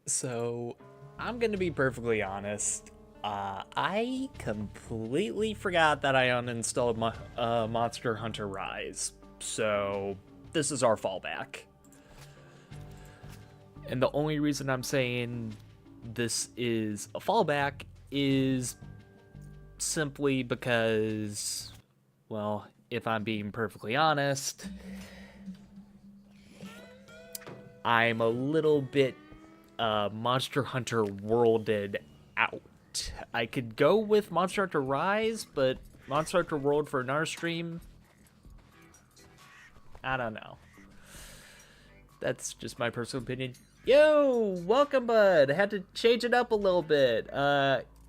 So, I'm gonna be perfectly honest. I completely forgot that I uninstalled Monster Hunter Rise. So, this is our fallback. And the only reason I'm saying this is a fallback is simply because, well, if I'm being perfectly honest, I'm a little bit Monster Hunter worlded out. I could go with Monster Hunter Rise, but Monster Hunter World for another stream, I don't know. That's just my personal opinion. Yo, welcome, bud. I had to change it up a little bit.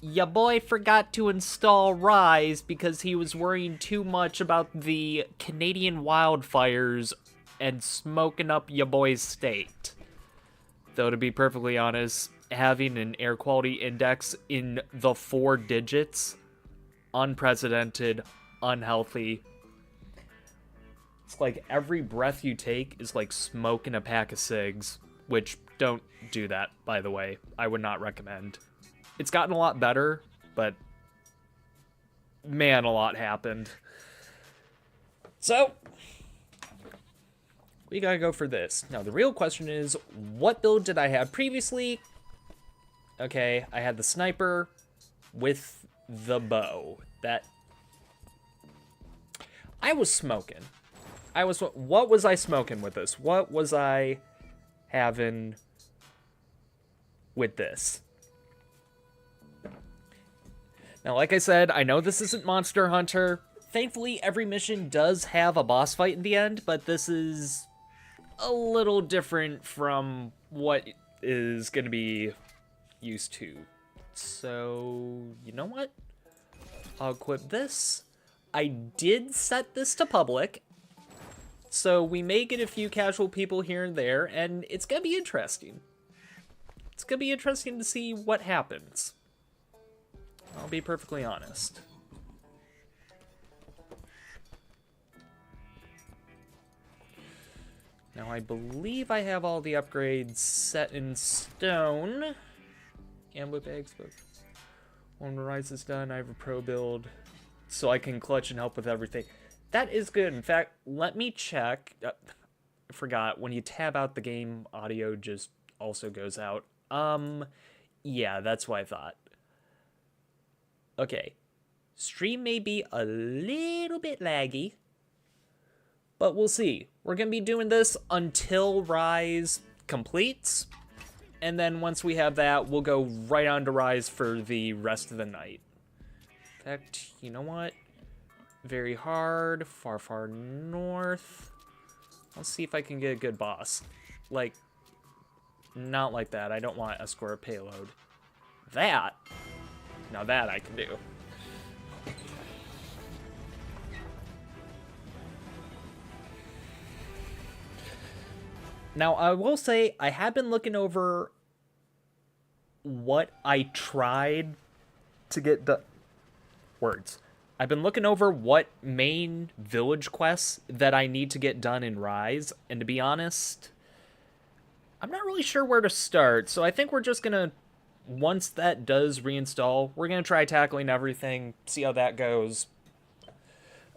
Ya boy forgot to install Rise because he was worrying too much about the Canadian wildfires and smoking up ya boy's state. Though, to be perfectly honest, having an air quality index in the 4 digits, unprecedented, unhealthy. It's like every breath you take is like smoking a pack of cigs, which don't do that, by the way. I would not recommend. It's gotten a lot better, but man, a lot happened. So, we gotta go for this. Now, the real question is, what build did I have previously? Okay, I had the sniper with the bow. That... I was smoking. What was I smoking with this? What was I having with this? Now, like I said, I know this isn't Monster Hunter. Thankfully, every mission does have a boss fight in the end, but this is a little different from what is going to be used to. So, you know what? I'll equip this. I did set this to public, so we may get a few casual people here and there, and it's going to be interesting. It's going to be interesting to see what happens. I'll be perfectly honest. Now, I believe I have all the upgrades set in stone. Gambler bags, but when Rise is done, I have a pro build, so I can clutch and help with everything. That is good. In fact, let me check. I forgot, when you tab out the game, audio just also goes out. Yeah, that's what I thought. Okay. Stream may be a little bit laggy, but we'll see. We're going to be doing this until Rise completes. And then once we have that, we'll go right on to Rise for the rest of the night. In fact, you know what? Very hard. Far, far north. Let's see if I can get a good boss. Like, not like that. I don't want escort payload. That. Now that I can do. Now, I will say, I have been looking over what I tried to get done. Words. I've been looking over what main village quests that I need to get done in Rise, and to be honest, I'm not really sure where to start, so I think we're just gonna, once that does reinstall, we're gonna try tackling everything, see how that goes.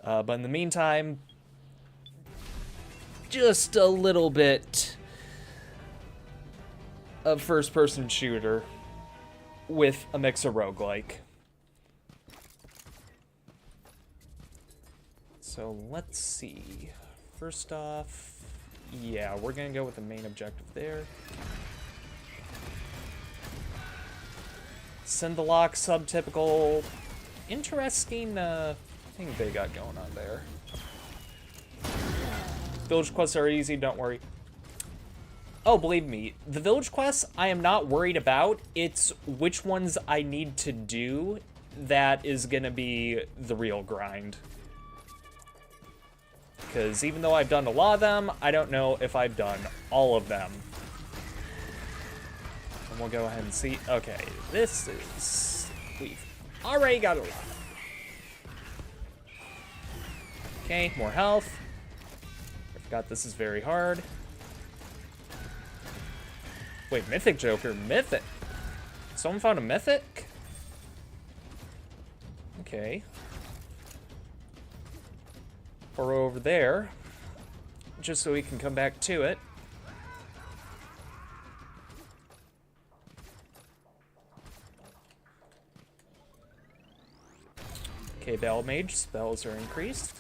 But in the meantime, just a little bit of first-person shooter with a mix of roguelike. So let's see. First off, yeah, we're gonna go with the main objective there. Send the lock, subtypical. Interesting thing they got going on there. Village quests are easy, don't worry. Oh, believe me, the village quests I am not worried about. It's which ones I need to do that is gonna be the real grind. Because even though I've done a lot of them, I don't know if I've done all of them. And we'll go ahead and see. Okay, this is... We've already got a lot. Okay, more health. I forgot this is very hard. Wait, Mythic Joker? Mythic? Someone found a Mythic? Okay. Or over there. Just so we can come back to it. Okay, Battle Mage spells are increased.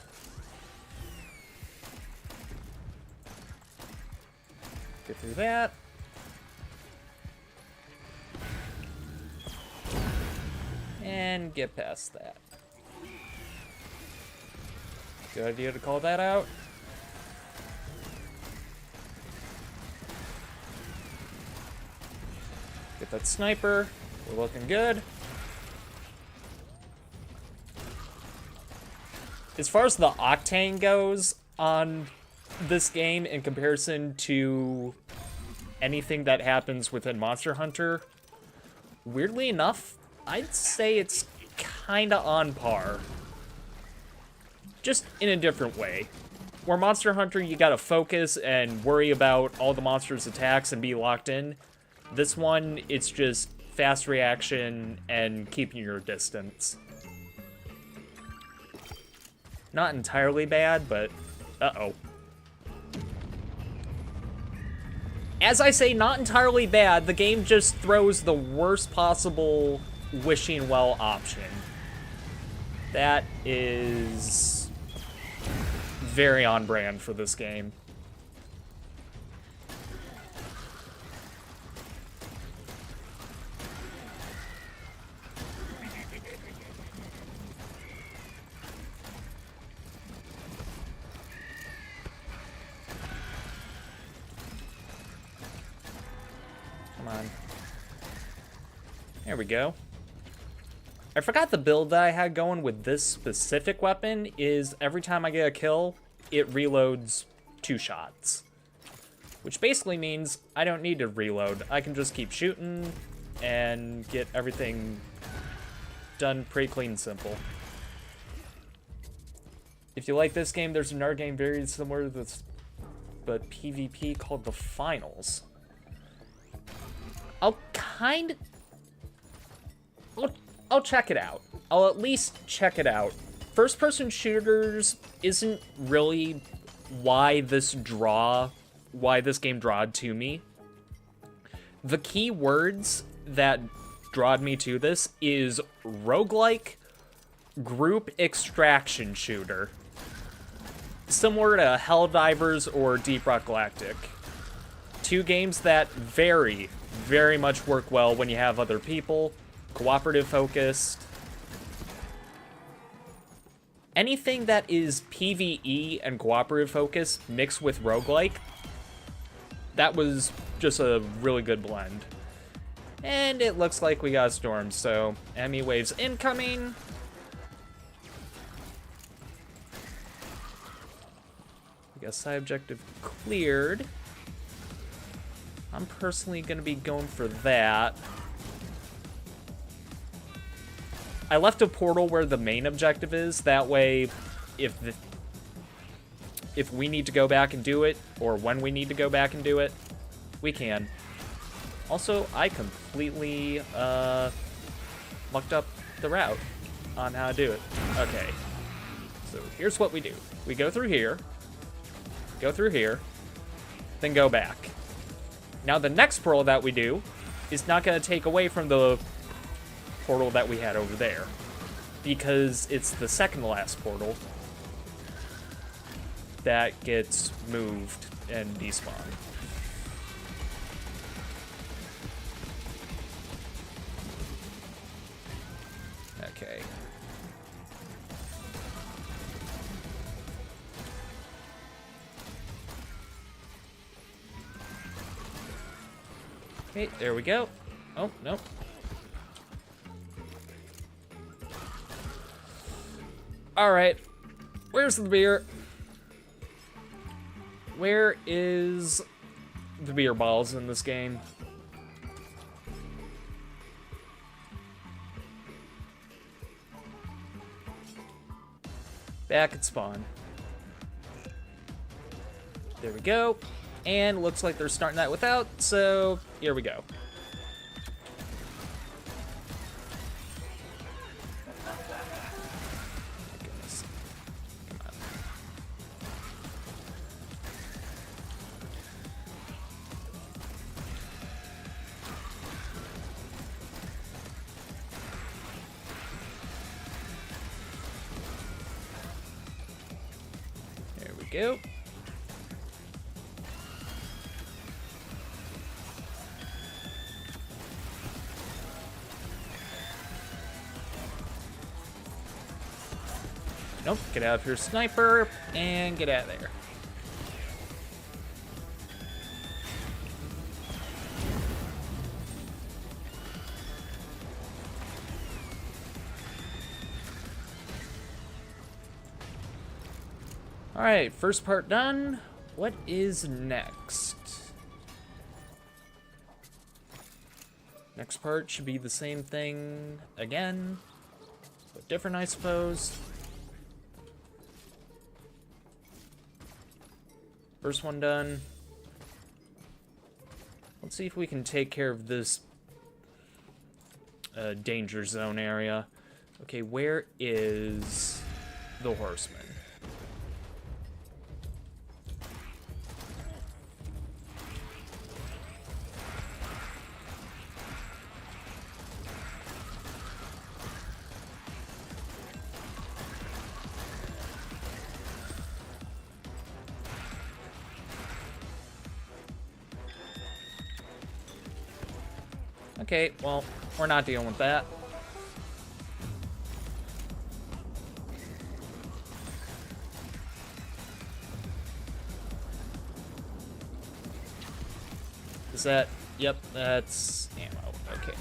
Get through that. And get past that. Good idea to call that out. Get that sniper. We're looking good. As far as the octane goes on this game in comparison to anything that happens within Monster Hunter, weirdly enough, I'd say it's kinda on par. Just in a different way. Where Monster Hunter, you gotta focus and worry about all the monsters' attacks and be locked in. This one, it's just fast reaction and keeping your distance. Not entirely bad, but uh-oh. As I say, not entirely bad, the game just throws the worst possible wishing well option. That is very on brand for this game. Come on. There we go. I forgot the build that I had going with this specific weapon is every time I get a kill, it reloads 2 shots. Which basically means I don't need to reload. I can just keep shooting and get everything done pretty clean and simple. If you like this game, there's another game very similar to this, but PvP called The Finals. I'll check it out. I'll at least check it out. First-person shooters isn't really why this game drawed to me. The key words that drawed me to this is roguelike, group extraction shooter. Similar to Helldivers or Deep Rock Galactic. 2 games that very, very much work well when you have other people. Cooperative focused. Anything that is PvE and cooperative focused mixed with roguelike, that was just a really good blend. And it looks like we got a storm, so enemy waves incoming. We got side objective cleared. I'm personally going to be going for that. I left a portal where the main objective is. That way, if we need to go back and do it, or when we need to go back and do it, we can. Also, I completely mucked up the route on how to do it. Okay. So here's what we do. We go through here, then go back. Now the next portal that we do is not going to take away from the portal that we had over there, because it's the second to last portal that gets moved and despawned. Okay. Okay, there we go. Oh, no. Alright. Where's the beer? Where is the beer balls in this game? Back at spawn. There we go. And looks like they're starting that without, so here we go. Goodness. Come on. There we go. Nope, get out of here, sniper, and get out of there. Alright, first part done. What is next? Next part should be the same thing again, but different, I suppose. First one done. Let's see if we can take care of this danger zone area. Okay, where is the horseman? Okay, well, we're not dealing with that. Is that... Yep, that's ammo. Okay.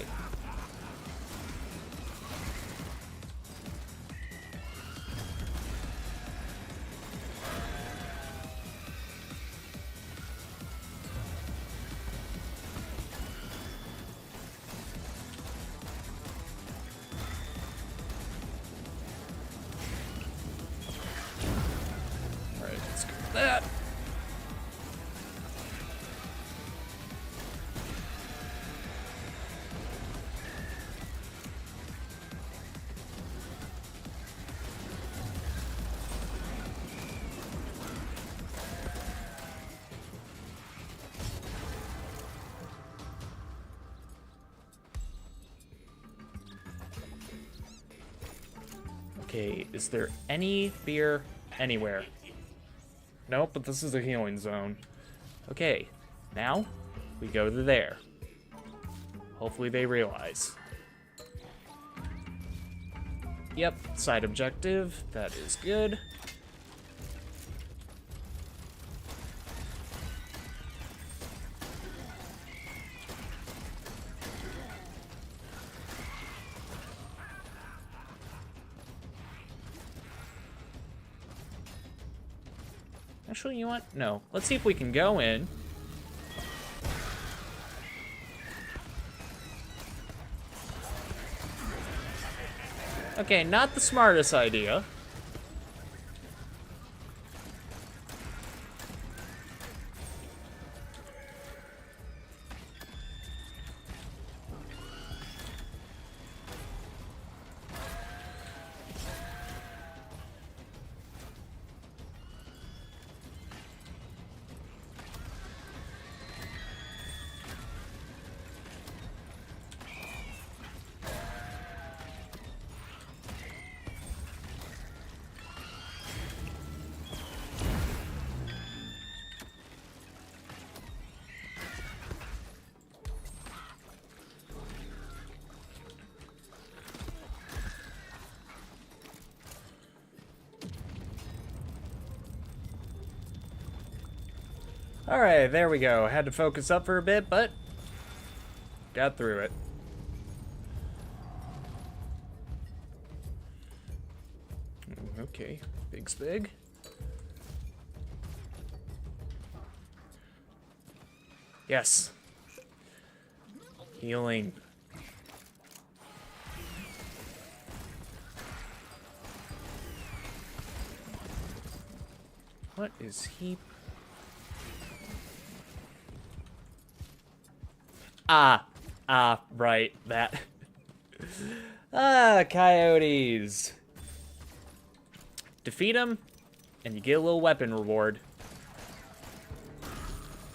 Alright, let's go with that. Okay, is there any beer anywhere? Nope, but this is a healing zone. Okay, now we go to there. Hopefully they realize. Yep, side objective. That is good. Actually, you know what? No. Let's see if we can go in. Okay, not the smartest idea. Alright, there we go. Had to focus up for a bit, but got through it. Okay, big spig. Yes. Healing. What is he? Right, that. Coyotes. Defeat them, and you get a little weapon reward.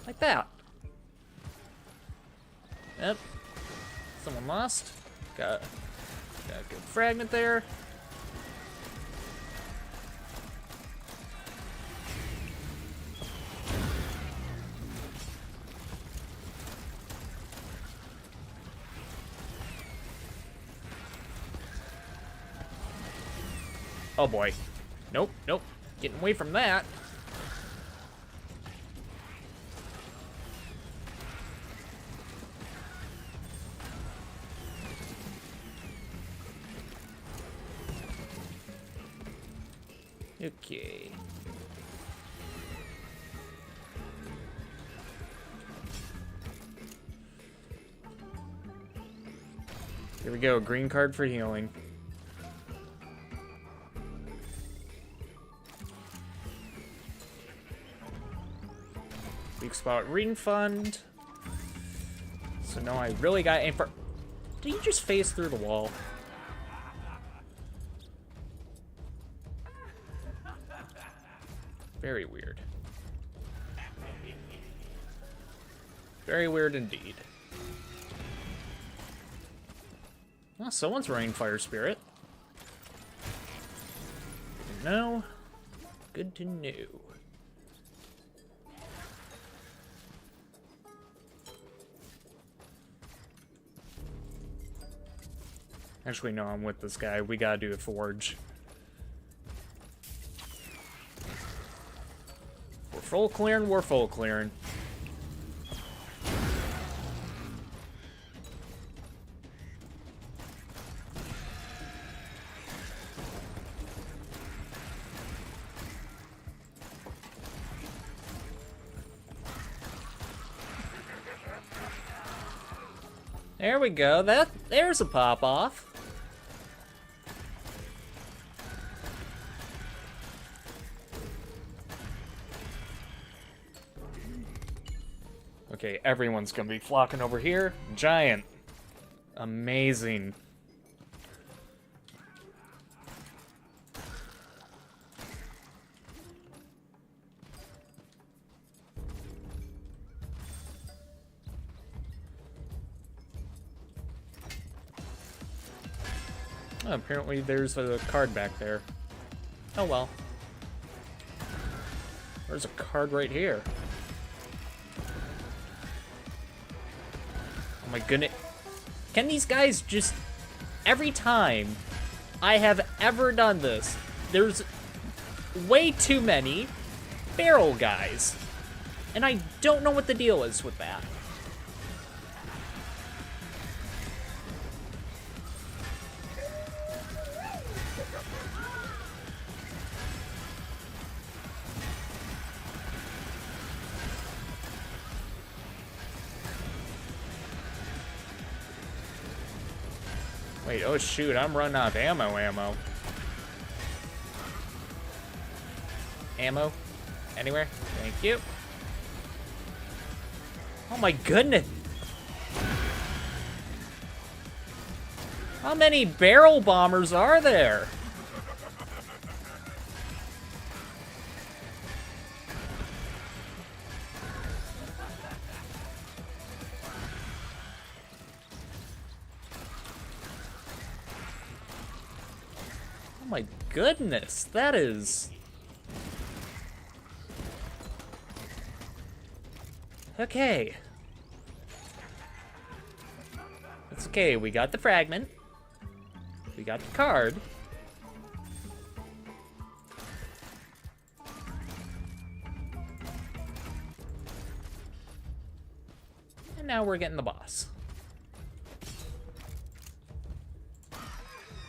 Like that. Yep. Someone lost. Got a good fragment there. Oh boy. Nope, nope. Getting away from that. Okay. Here we go, green card for healing. Weak spot refund. So now I really got aim for... Did he just phase through the wall? Very weird. Very weird indeed. Well, someone's running Fire Spirit. No. Good to know. Actually, no, I'm with this guy. We gotta do a forge. We're full clearing, we're full clearing. There we go. There's a pop-off. Okay, everyone's gonna be flocking over here. Giant. Amazing. Oh, apparently there's a card back there. Oh well. There's a card right here. Oh my goodness. Can these guys just... Every time I have ever done this, there's way too many barrel guys. And I don't know what the deal is with that. Wait, oh shoot, I'm running out of ammo. Ammo? Anywhere? Thank you. Oh my goodness! How many barrel bombers are there? Oh my goodness, that is... Okay. It's okay, we got the fragment. We got the card. And now we're getting the boss.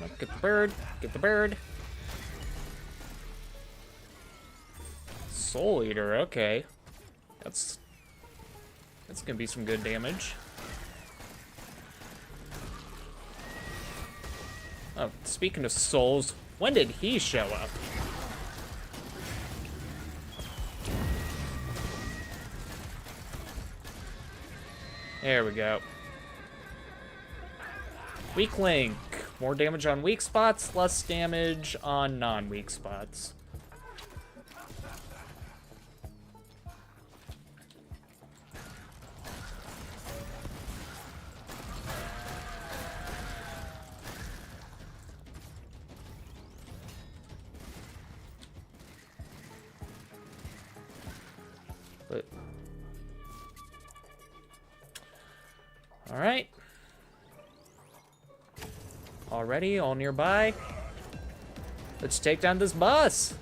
Oh, get the bird, get the bird. Soul Eater, okay. That's gonna be some good damage. Oh, speaking of souls, when did he show up? There we go. Weak link. More damage on weak spots, less damage on non-weak spots. But all right. Already, all nearby. Let's take down this bus.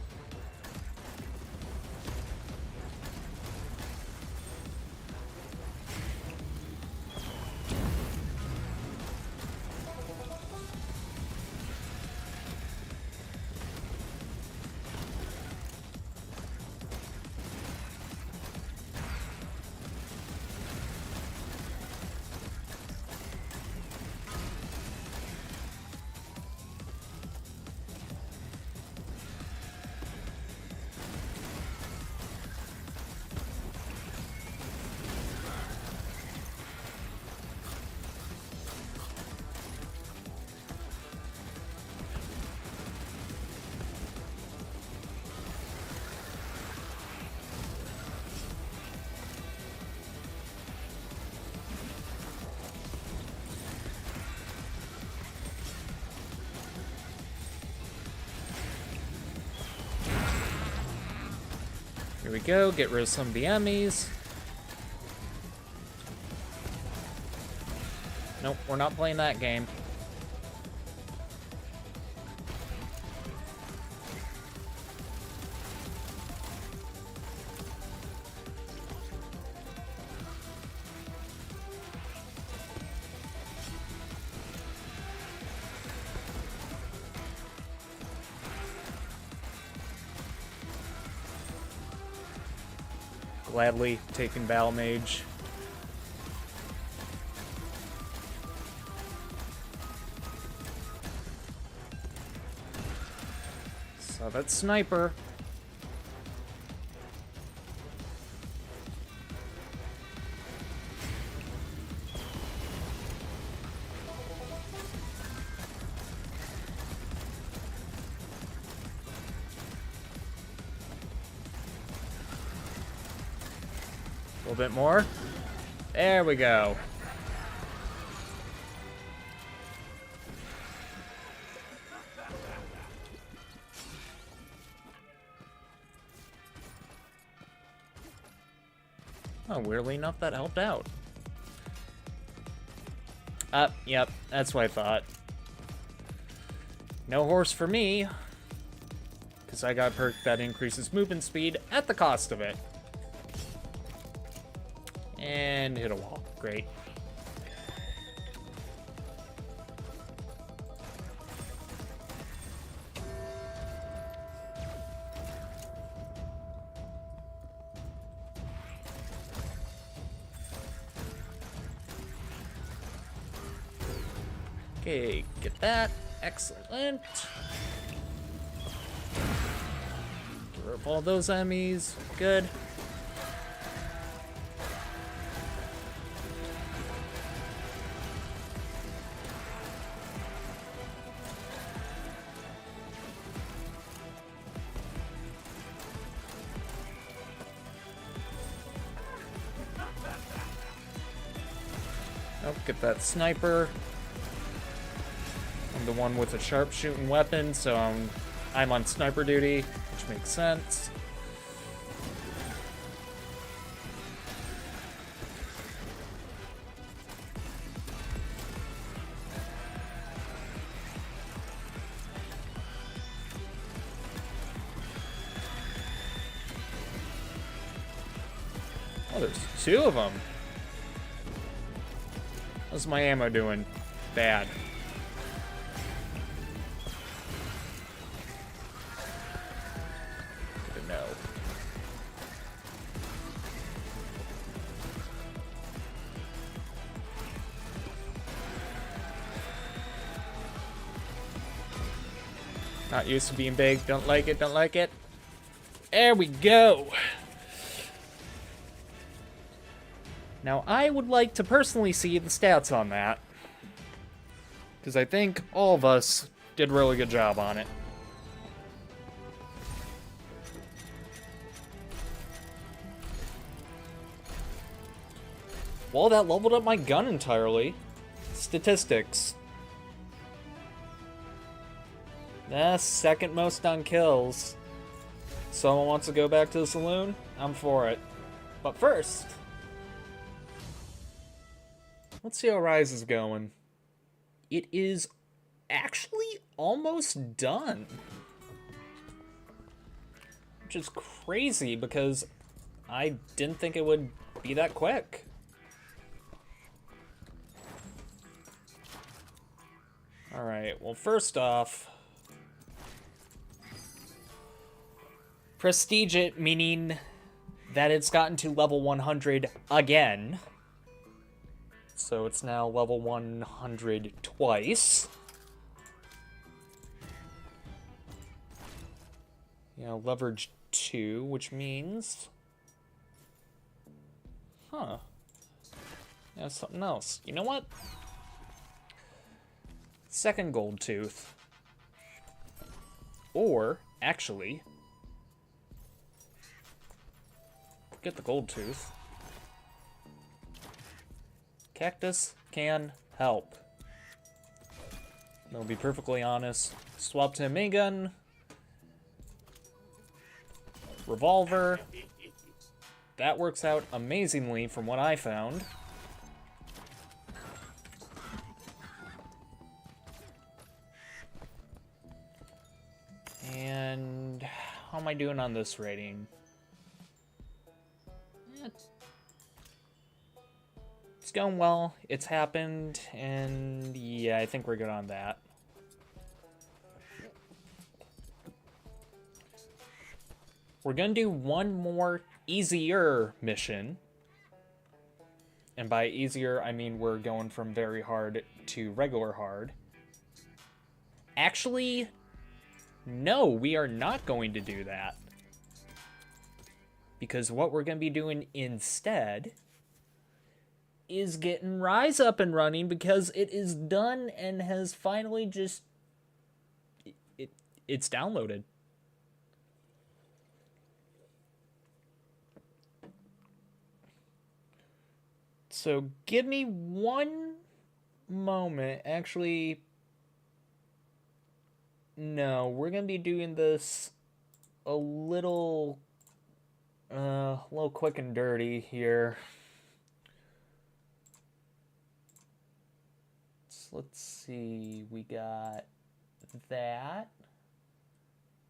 Here we go, get rid of some of the enemies. Nope, we're not playing that game. Gladly taking Battle Mage. So that sniper. A little bit more. There we go. Oh, weirdly enough, that helped out. Yep, that's what I thought. No horse for me, because I got a perk that increases movement speed at the cost of it. And hit a wall. Great. Okay, get that. Excellent. Get rid of all those enemies. Good. Oh, get that sniper. I'm the one with a sharpshooting weapon, so I'm on sniper duty, which makes sense. Oh, there's two of them. How's my ammo doing? Bad. Good to know. Not used to being big. Don't like it. Don't like it. There we go. Now, I would like to personally see the stats on that. Because I think all of us did a really good job on it. Well, that leveled up my gun entirely. Statistics. Second most on kills. Someone wants to go back to the saloon? I'm for it. But first, let's see how Rise is going. It is actually almost done. Which is crazy because I didn't think it would be that quick. Alright, well, first off, prestige it, meaning that it's gotten to level 100 again. So it's now level 100 twice. Leverage 2, which means... Huh. Yeah, something else. You know what? Second gold tooth. Or, actually, get the gold tooth. Cactus can help. I'll be perfectly honest. Swap to a minigun. Revolver. That works out amazingly from what I found. And how am I doing on this rating? It's going well. It's happened, and yeah, I think we're good on that. We're gonna do one more easier mission. And by easier, I mean we're going from very hard to regular hard. Actually, no, we are not going to do that. Because what we're going to be doing instead is getting Rise up and running because it is done and has finally just... It's downloaded. So give me one moment. Actually, no, we're going to be doing this a little quick and dirty here. So let's see, we got that.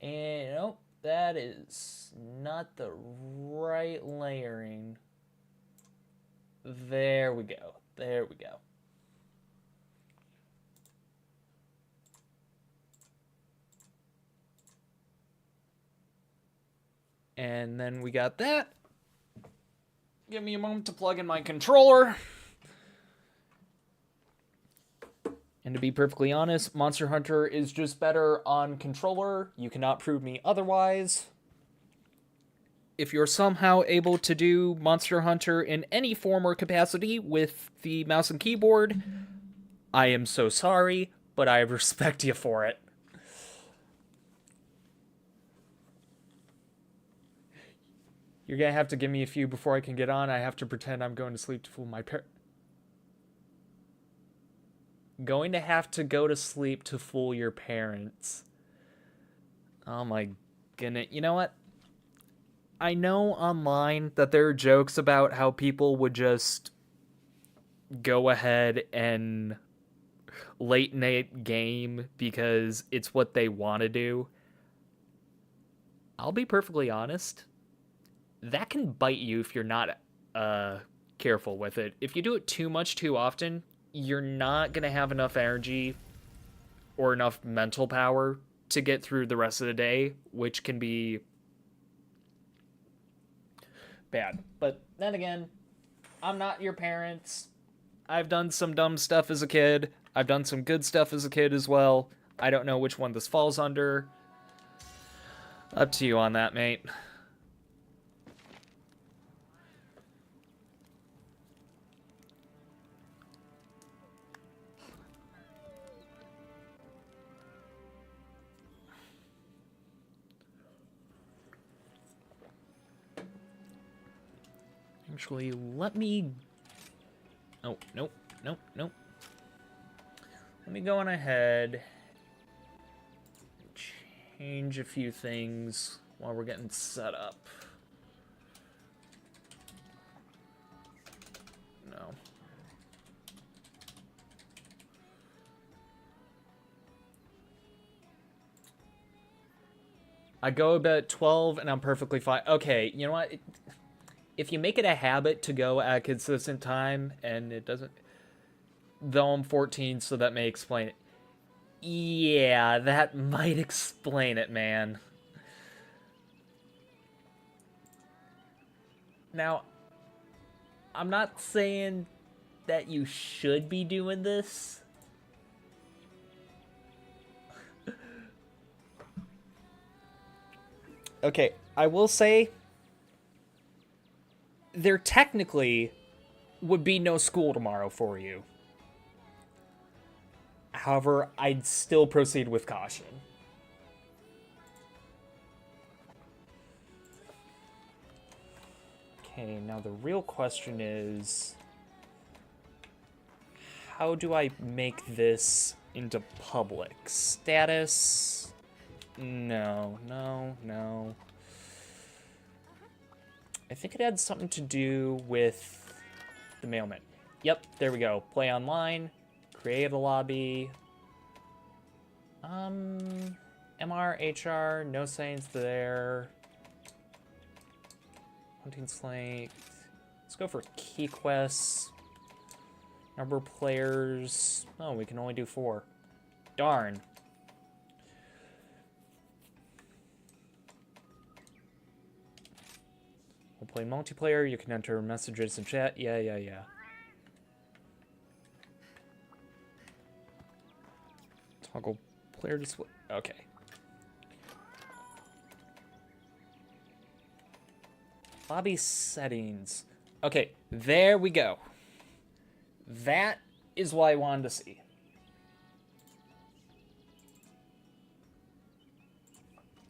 And, nope, that is not the right layering. There we go. There we go. And then we got that. Give me a moment to plug in my controller. And to be perfectly honest, Monster Hunter is just better on controller. You cannot prove me otherwise. If you're somehow able to do Monster Hunter in any form or capacity with the mouse and keyboard, I am so sorry, but I respect you for it. You're gonna have to give me a few before I can get on. I have to pretend I'm going to sleep to fool my Going to have to go to sleep to fool your parents. Oh my goodness. You know what? I know online that there are jokes about how people would just go ahead and late night game because it's what they want to do. I'll be perfectly honest. That can bite you if you're not careful with it. If you do it too much too often, you're not going to have enough energy or enough mental power to get through the rest of the day, which can be bad. But then again, I'm not your parents. I've done some dumb stuff as a kid. I've done some good stuff as a kid as well. I don't know which one this falls under. Up to you on that, mate. Actually, let me... Oh, nope, nope, nope. Let me go on ahead, change a few things while we're getting set up. No. I go about 12 and I'm perfectly fine. Okay, you know what? If you make it a habit to go at a consistent time and it doesn't... Though I'm 14, so that may explain it. Yeah, that might explain it, man. Now, I'm not saying that you should be doing this. Okay, I will say there technically would be no school tomorrow for you. However, I'd still proceed with caution. Okay, now the real question is, how do I make this into public? Status? No, no, no. I think it had something to do with the mailman. Yep, there we go. Play online, create a lobby. MHR, no signs there. Hunting slate. Let's go for key quests. Number of players. Oh, we can only do 4. Darn. We'll play multiplayer. You can enter messages in chat. Yeah, yeah, yeah. Toggle player display. Okay. Lobby settings. Okay, there we go. That is what I wanted to see.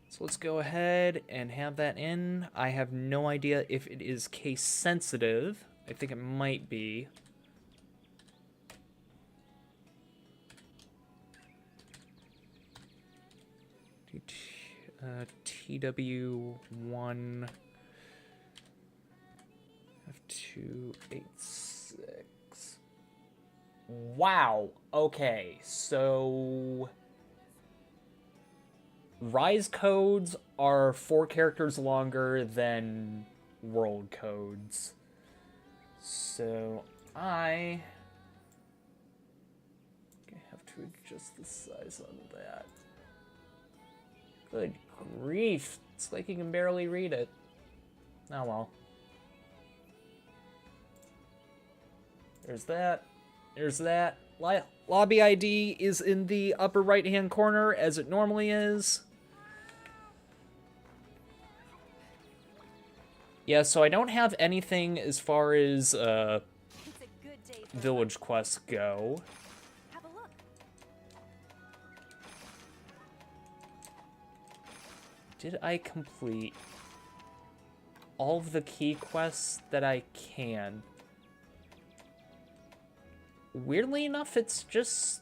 So let's go ahead and have that in. I have no idea if it is case sensitive. I think it might be. TW1 F286. Wow. Okay, so Rise codes are 4 characters longer than world codes. So I have to adjust the size on that. Good grief. It's like you can barely read it. Oh well. There's that. There's that. Lobby ID is in the upper right-hand corner, as it normally is. Yeah, so I don't have anything as far as village quests go. Have a look. Did I complete all of the key quests that I can? Weirdly enough, it's just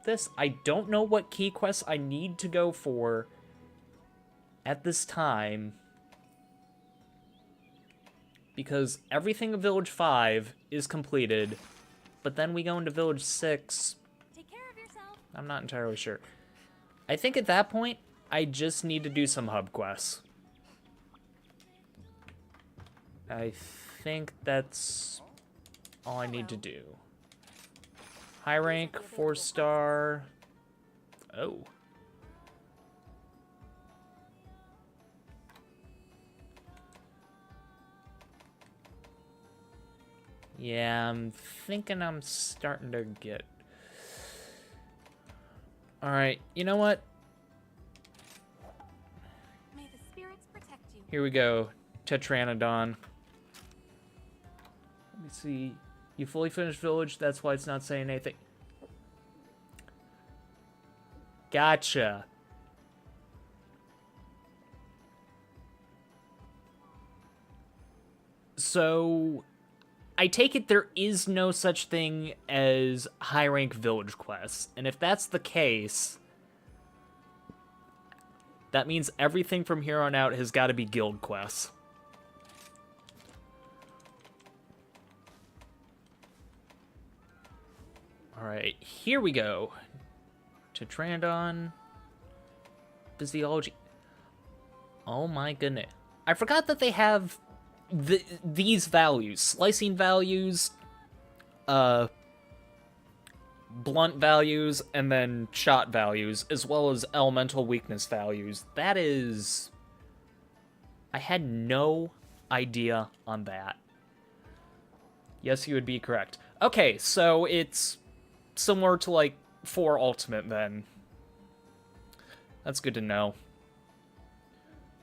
this. I don't know what key quests I need to go for at this time, because everything in Village 5 is completed, but then we go into Village 6. Take care of yourself. I'm not entirely sure. I think at that point, I just need to do some hub quests. I think that's all I need to do. High rank, 4-star. Oh. Yeah, I'm thinking I'm starting to get... Alright, you know what? May the spirits protect you. Here we go. Tetranodon. Let me see. You fully finished Village, that's why it's not saying anything. Gotcha. So, I take it there is no such thing as high-rank village quests, and if that's the case, that means everything from here on out has got to be guild quests. Alright, here we go. Tetrandon. Physiology. Oh my goodness. I forgot that they have these values. Slicing values, blunt values, and then shot values, as well as elemental weakness values. That is... I had no idea on that. Yes, you would be correct. Okay, so it's similar to, like, 4 Ultimate, then. That's good to know.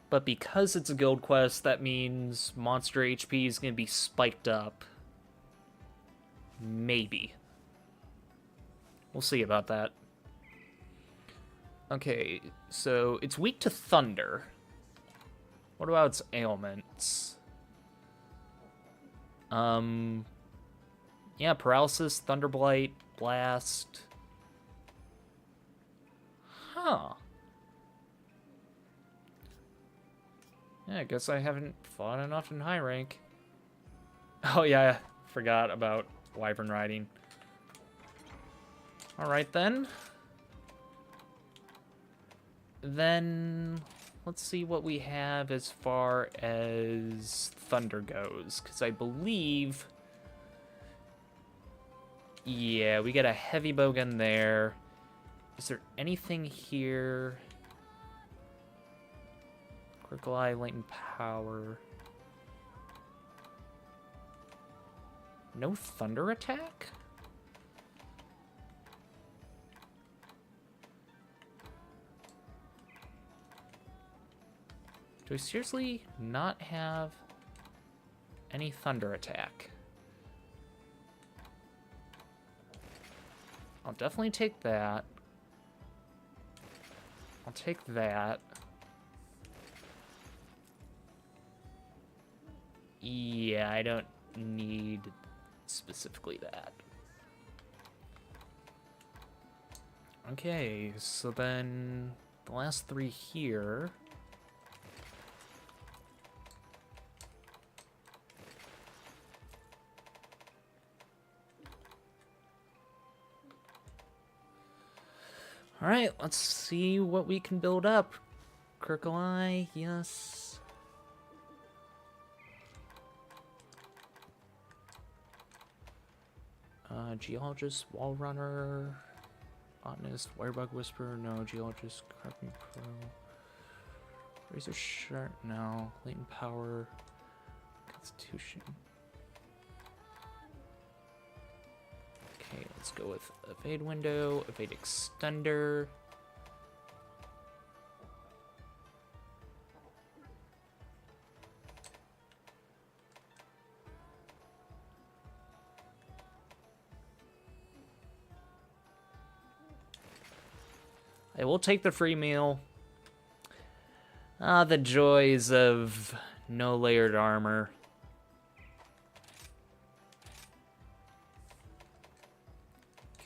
But because it's a guild quest, that means monster HP is going to be spiked up. Maybe. We'll see about that. Okay, so it's weak to thunder. What about its ailments? Yeah, paralysis, thunderblight, blast. Huh. Yeah, I guess I haven't fought enough in high rank. Oh yeah, I forgot about wyvern riding. Alright then. Then let's see what we have as far as thunder goes, because I believe... Yeah, we got a heavy bowgun there. Is there anything here? Critical eye, latent power. No thunder attack? Do I seriously not have any thunder attack? I'll definitely take that. I'll take that. Yeah, I don't need specifically that. Okay, so then the last 3 here. Alright, let's see what we can build up. Critical eye, yes. Geologist, wall runner, botanist, wirebug whisperer, no. Geologist, carping pro, razor sharp, no. Latent power, constitution. Okay, let's go with evade window, evade extender. I will take the free meal. Ah, the joys of no layered armor.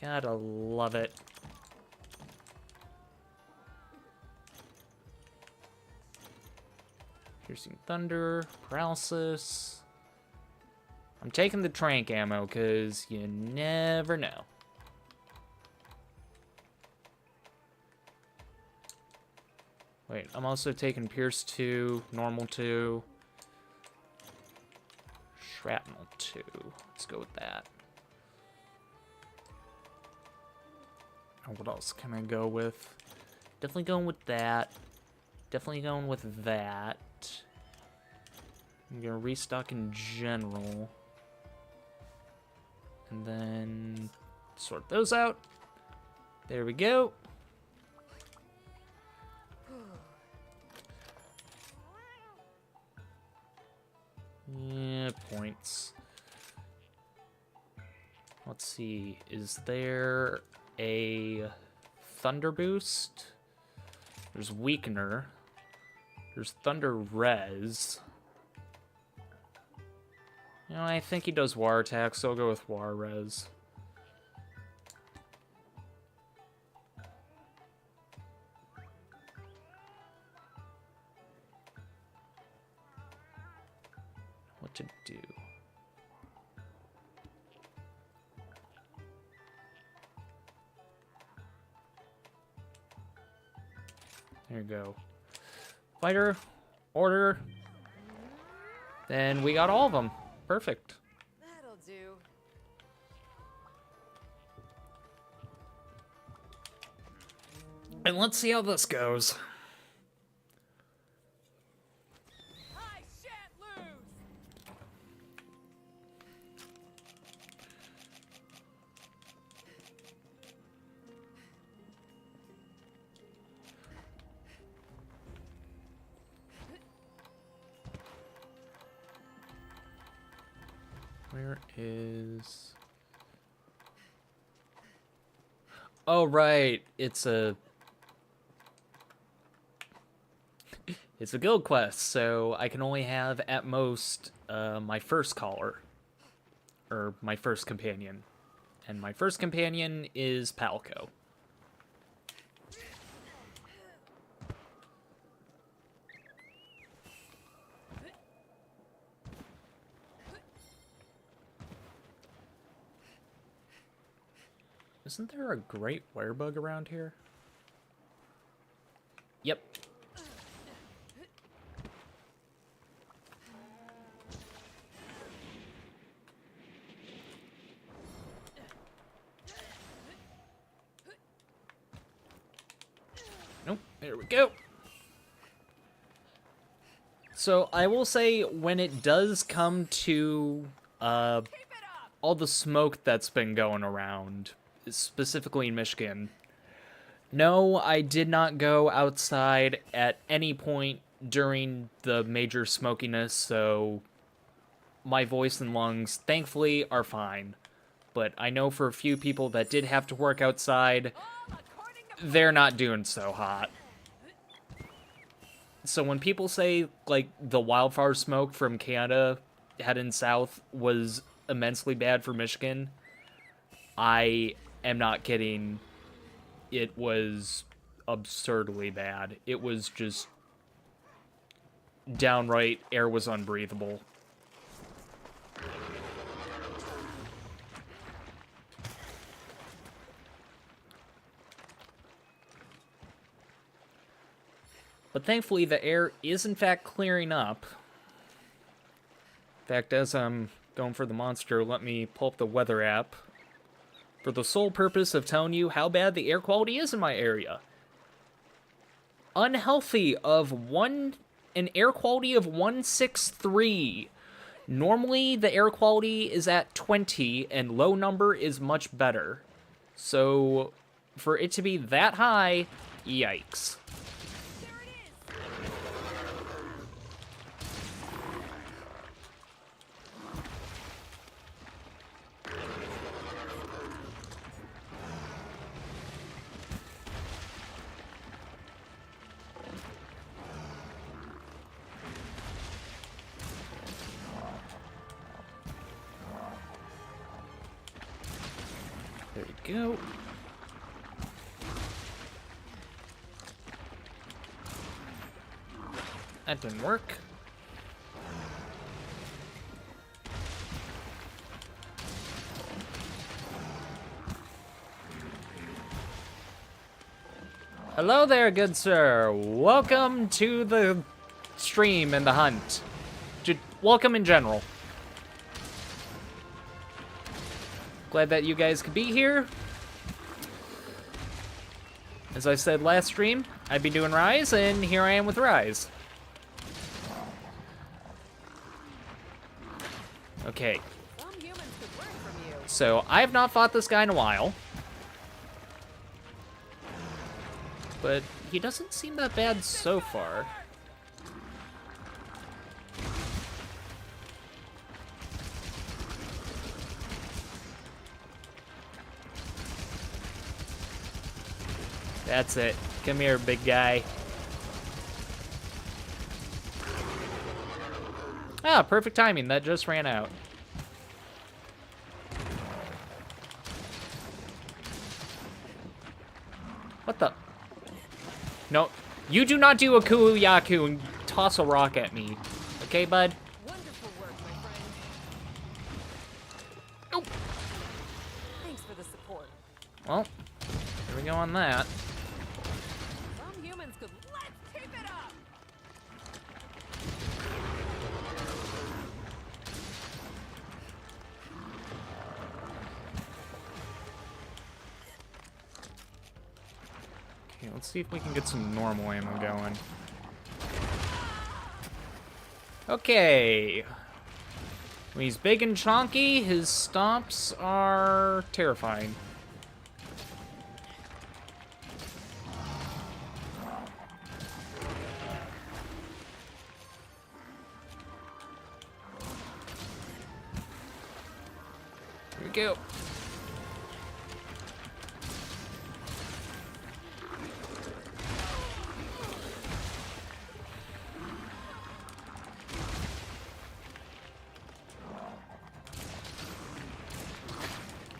Gotta love it. Piercing thunder, paralysis. I'm taking the trank ammo because you never know. Wait, I'm also taking Pierce 2, Normal 2, Shrapnel 2. Let's go with that. And what else can I go with? Definitely going with that. Definitely going with that. I'm gonna restock in general. And then sort those out. There we go. Yeah, points. Let's see. Is there a thunder boost? There's weakener. There's thunder res. No, I think he does war attacks, so I'll go with war res. What to do? There you go. Fighter, order. Then we got all of them. Perfect. That'll do. And let's see how this goes. I shan't lose. Where is... Oh, right. It's a guild quest, so I can only have, at most, my first caller. Or my first companion. And my first companion is Palco. Isn't there a great werebug around here? Yep. Nope, there we go. So I will say, when it does come to all the smoke that's been going around, specifically in Michigan, no, I did not go outside at any point during the major smokiness, so my voice and lungs, thankfully, are fine. But I know for a few people that did have to work outside, they're not doing so hot. So when people say, like, the wildfire smoke from Canada heading south was immensely bad for Michigan, I am not kidding. It was absurdly bad. It was just downright, air was unbreathable. But thankfully, the air is in fact clearing up. In fact, as I'm going for the monster, let me pull up the weather app for the sole purpose of telling you how bad the air quality is in my area. Unhealthy of an air quality of 163. Normally, the air quality is at 20, and low number is much better. So, for it to be that high, yikes. There we go. That didn't work. Hello there, good sir. Welcome to the stream and the hunt. Welcome in general. Glad that you guys could be here. As I said last stream, I'd be doing Rise, and here I am with Rise. Okay. Some humans could learn from you. So, I have not fought this guy in a while. But he doesn't seem that bad so far. That's it. Come here, big guy. Ah, perfect timing. That just ran out. What the? No, you do not do a kuyaku and toss a rock at me. Okay, bud? Wonderful work, my friend. Nope. Thanks for the support. Well, here we go on that. Some humans could let's keep it up. Okay, let's see if we can get some normal ammo going. Okay. When he's big and chonky, his stomps are terrifying. Here we go.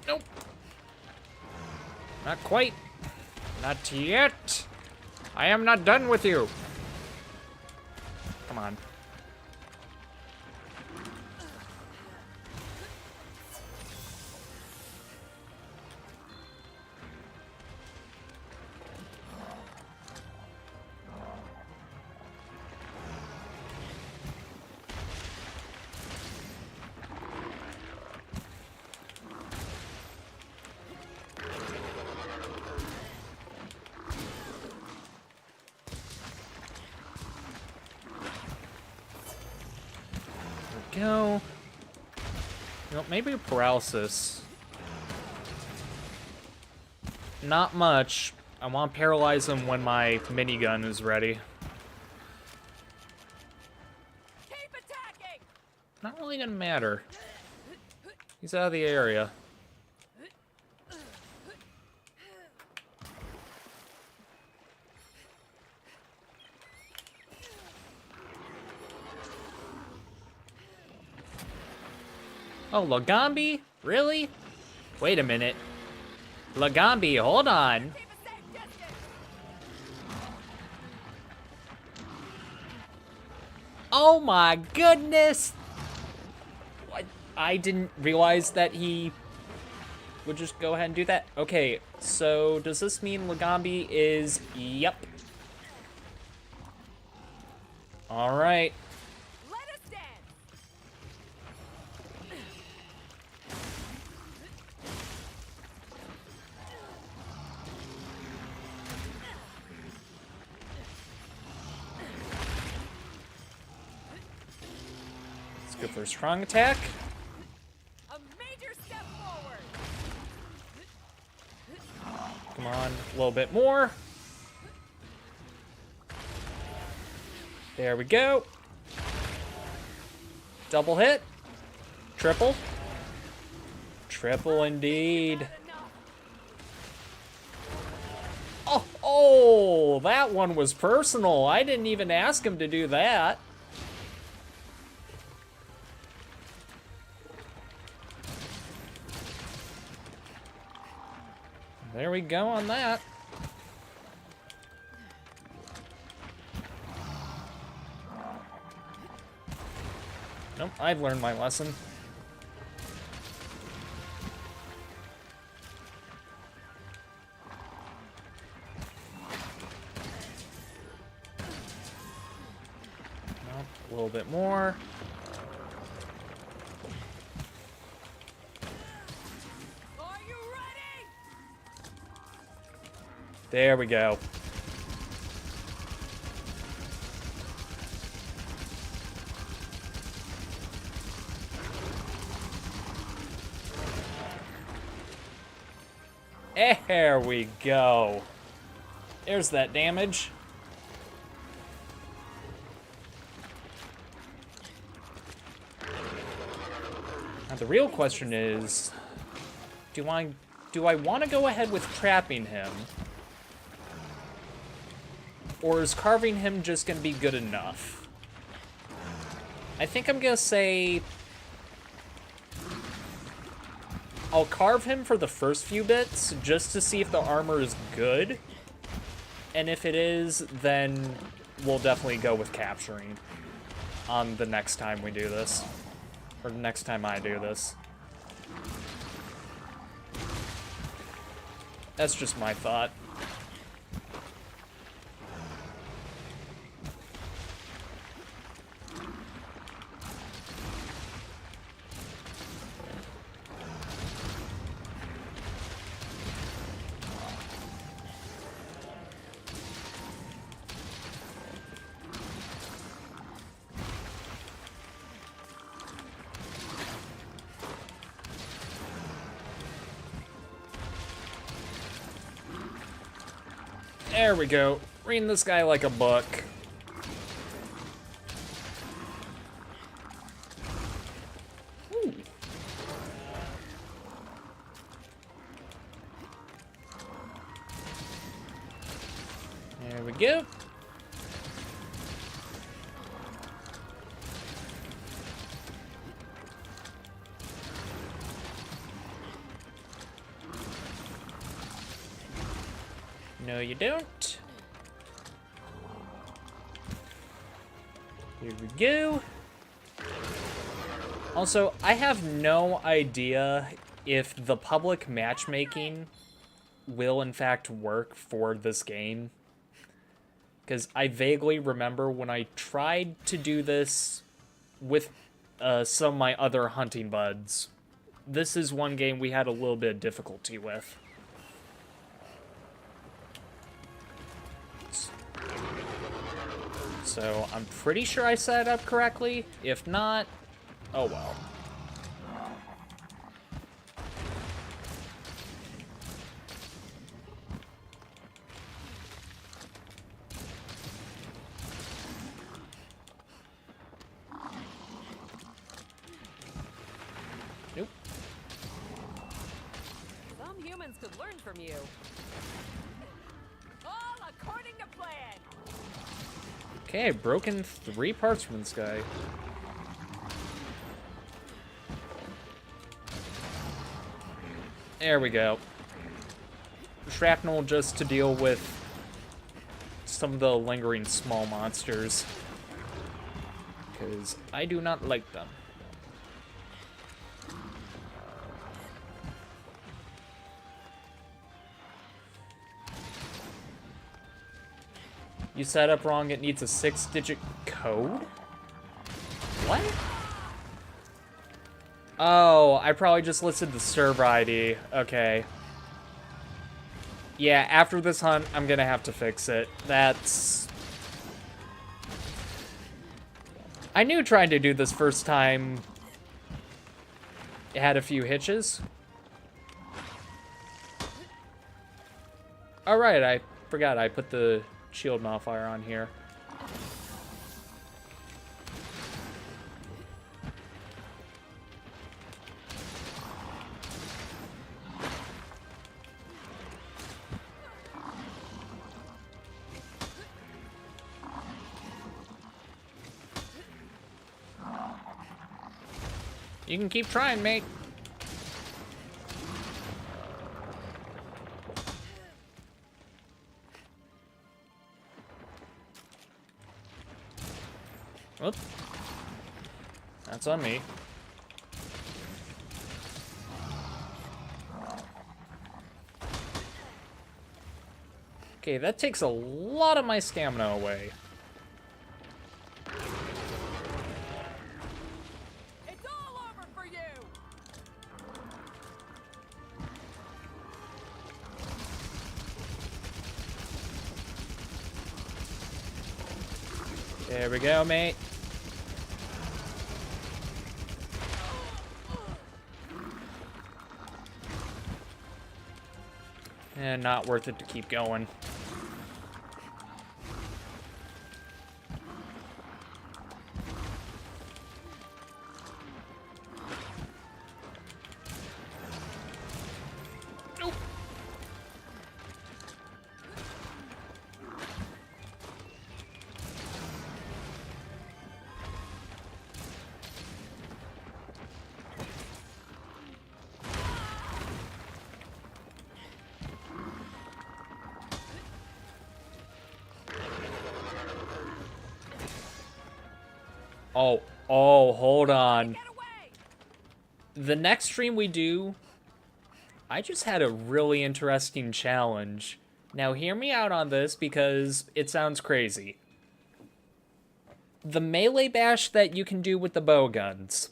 Nope. Not quite. Not yet. I am not done with you. Come on. Go. You know, maybe paralysis. Not much. I want to paralyze him when my minigun is ready. Keep attacking. Not really gonna matter. He's out of the area. Oh, Lagambi? Really? Wait a minute. Lagambi, hold on. Keep a safe distance. Oh my goodness! What? I didn't realize that he would just go ahead and do that. Okay, so does this mean Lagambi is... Yep. Alright. Let us stand. Let's go for a strong attack. A major step forward. Come on, a little bit more. There we go. Double hit. Triple. Triple indeed. Not enough. Oh, that one was personal. I didn't even ask him to do that. There we go on that. Nope, I've learned my lesson. Nope, a little bit more. Are you ready? There we go. There we go. There's that damage. Now the real question is, do I want to go ahead with trapping him? Or is carving him just going to be good enough? I think I'm going to say I'll carve him for the first few bits, just to see if the armor is good. And if it is, then we'll definitely go with capturing on the next time we do this. Or next time I do this. That's just my thought. There we go. Reading this guy like a book. Ooh. There we go. No, you don't. Here we go. Also, I have no idea if the public matchmaking will in fact work for this game. Because I vaguely remember when I tried to do this with some of my other hunting buds. This is one game we had a little bit of difficulty with. So I'm pretty sure I set it up correctly. If not, oh well. Nope. Some humans could learn from you. All according to plan. Okay, I've broken 3 parts from this guy. There we go. Shrapnel just to deal with some of the lingering small monsters. Because I do not like them. You set up wrong, it needs a 6-digit code? What? Oh, I probably just listed the server ID. Okay. Yeah, after this hunt, I'm gonna have to fix it. That's... I knew trying to do this first time it had a few hitches. Alright, I forgot I put the shield modifier on here. You can keep trying, mate. Whoops. That's on me. Okay, that takes a lot of my stamina away. It's all over for you. There we go, mate. And not worth it to keep going. Nope. Oh, oh, hold on. Get away! The next stream we do, I just had a really interesting challenge. Now hear me out on this because it sounds crazy. The melee bash that you can do with the bow guns.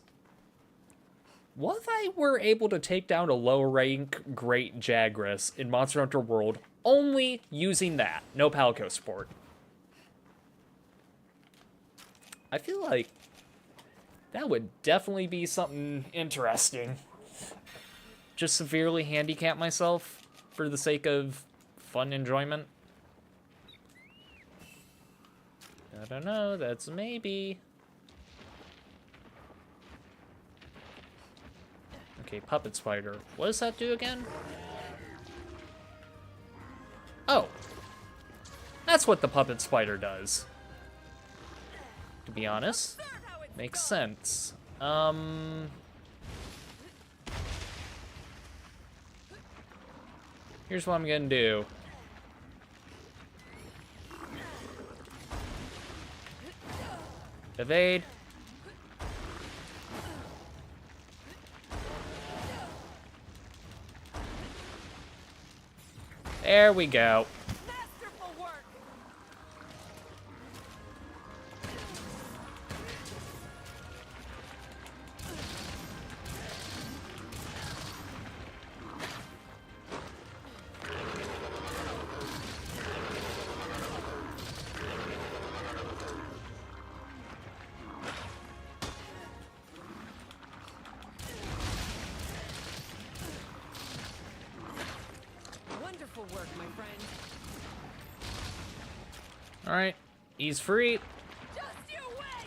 What if I were able to take down a low rank Great Jagras in Monster Hunter World only using that? No Palico support. I feel like that would definitely be something interesting. Just severely handicap myself for the sake of fun enjoyment. I don't know, that's a maybe. Okay, Puppet Spider. What does that do again? Oh. That's what the Puppet Spider does. To be honest. Makes sense. Here's what I'm gonna do. Evade. There we go. Masterful work! Wonderful work, my friend. Alright. He's free. Just you wait!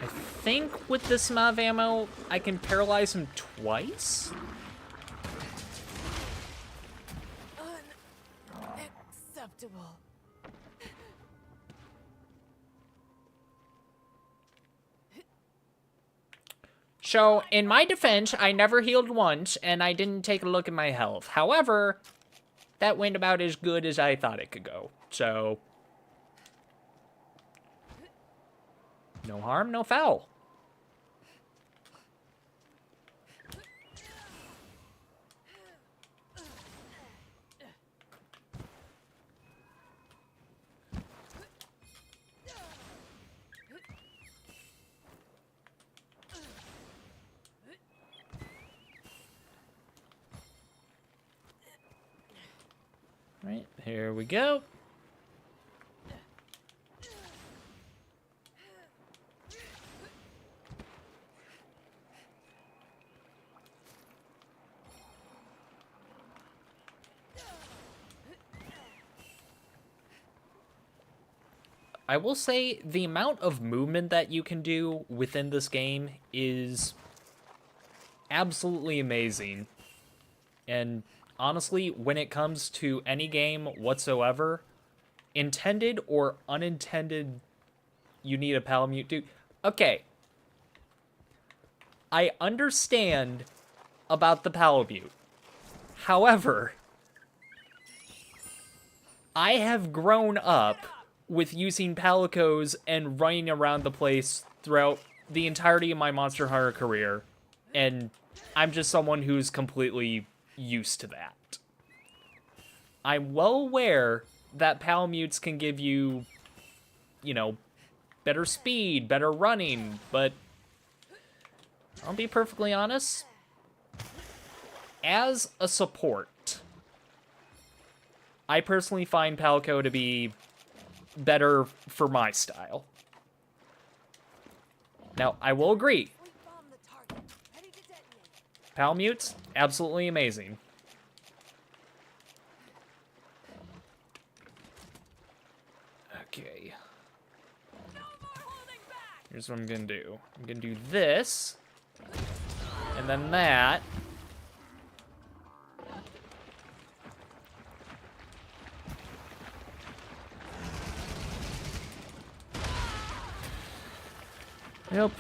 I think with this amount of ammo, I can paralyze him twice? Unacceptable. So, in my defense, I never healed once, and I didn't take a look at my health. However, that went about as good as I thought it could go. So, no harm, no foul. Right, here we go. I will say the amount of movement that you can do within this game is absolutely amazing. And honestly, when it comes to any game whatsoever, intended or unintended, you need a Palamute, dude. Okay. I understand about the Palamute. However, I have grown up with using Palicos and running around the place throughout the entirety of my Monster Hunter career, and I'm just someone who's completely used to that. I'm well aware that Palamutes can give you, you know, better speed, better running, but I'll be perfectly honest, as a support, I personally find Palico to be better for my style. Now, I will agree, Bomb the target. Ready to detonate. Palamutes, absolutely amazing. Okay. No more holding back! Here's what I'm gonna do. I'm gonna do this, and then that. Yep.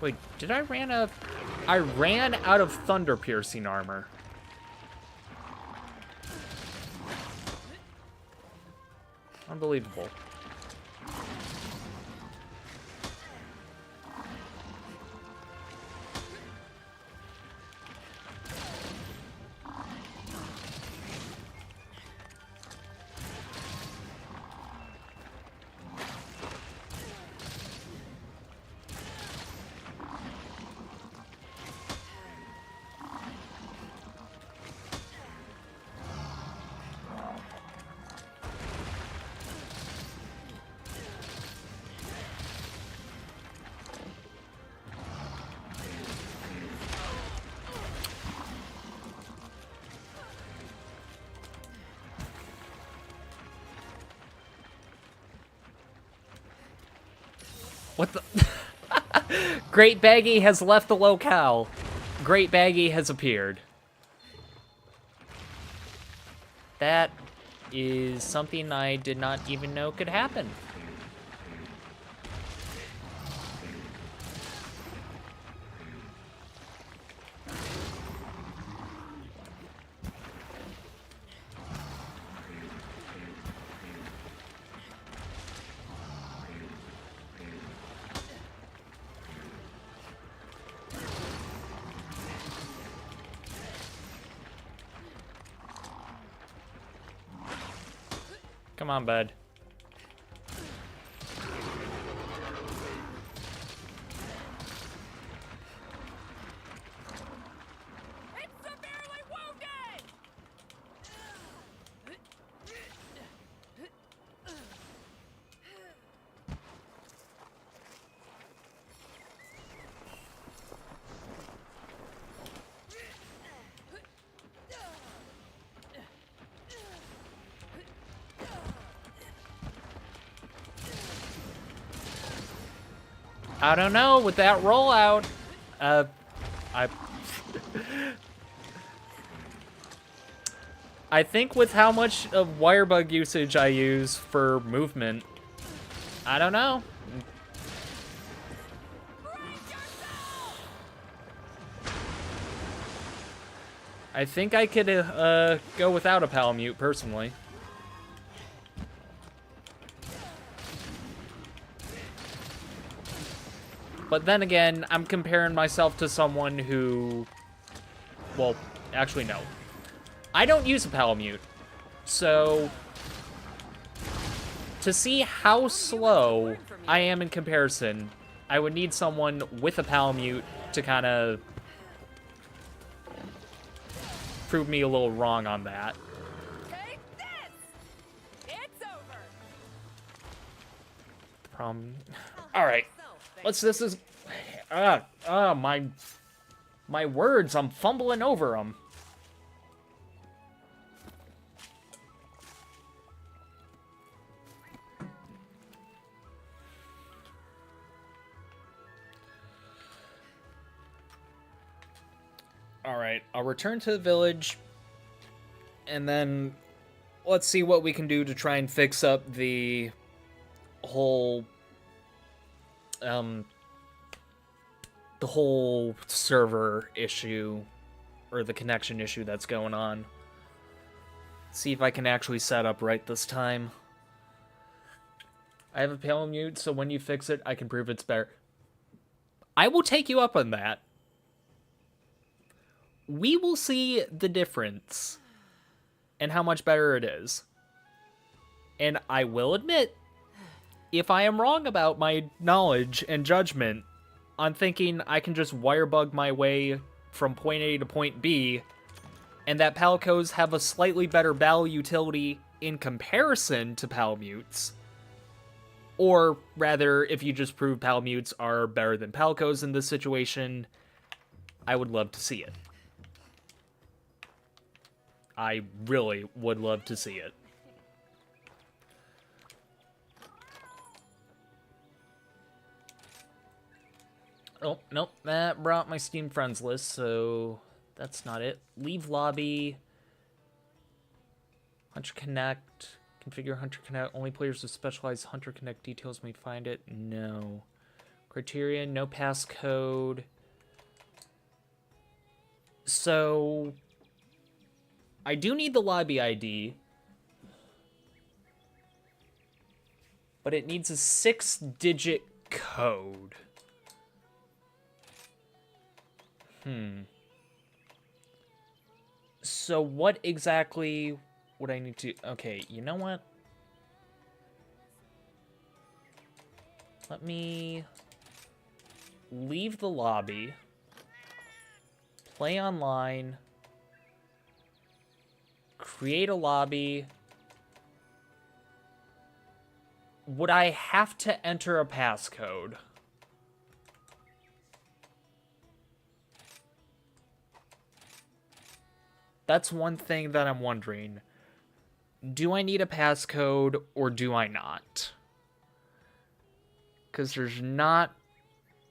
Wait, did I ran out? I ran out of thunder piercing armor. Unbelievable. What the? Great Baggy has left the locale. Great Baggy has appeared. That is something I did not even know could happen. Come on, bud. It's severely wounded! I don't know, with that rollout, I think with how much of wirebug usage I use for movement, I don't know. I think I could go without a Palamute, personally. But then again, I'm comparing myself to someone who... Well, actually, no. I don't use a Palamute. So... To see how slow I am in comparison, I would need someone with a Palamute to kind of... prove me a little wrong on that. Take this! It's over! Alright. This is... My words, I'm fumbling over them. Alright, I'll return to the village, and then let's see what we can do to try and fix up the whole... the whole server issue, or the connection issue that's going on. See if I can actually set up right this time. I have a Palamute, so when you fix it, I can prove it's better. I will take you up on that. We will see the difference and how much better it is. And I will admit, if I am wrong about my knowledge and judgment on thinking I can just wirebug my way from point A to point B, and that Palicos have a slightly better battle utility in comparison to Palamutes, or rather, if you just prove Palamutes are better than Palicos in this situation, I would love to see it. I really would love to see it. Oh, nope, that brought my Steam friends list, so that's not it. Leave lobby. Hunter Connect. Configure Hunter Connect. Only players with specialized Hunter Connect details may find it. No. Criterion, no passcode. So I do need the lobby ID, but it needs a 6-digit code. So what exactly would I need to... Okay, you know what? Let me leave the lobby, play online, create a lobby. Would I have to enter a passcode? That's one thing that I'm wondering. Do I need a passcode or do I not? Because there's not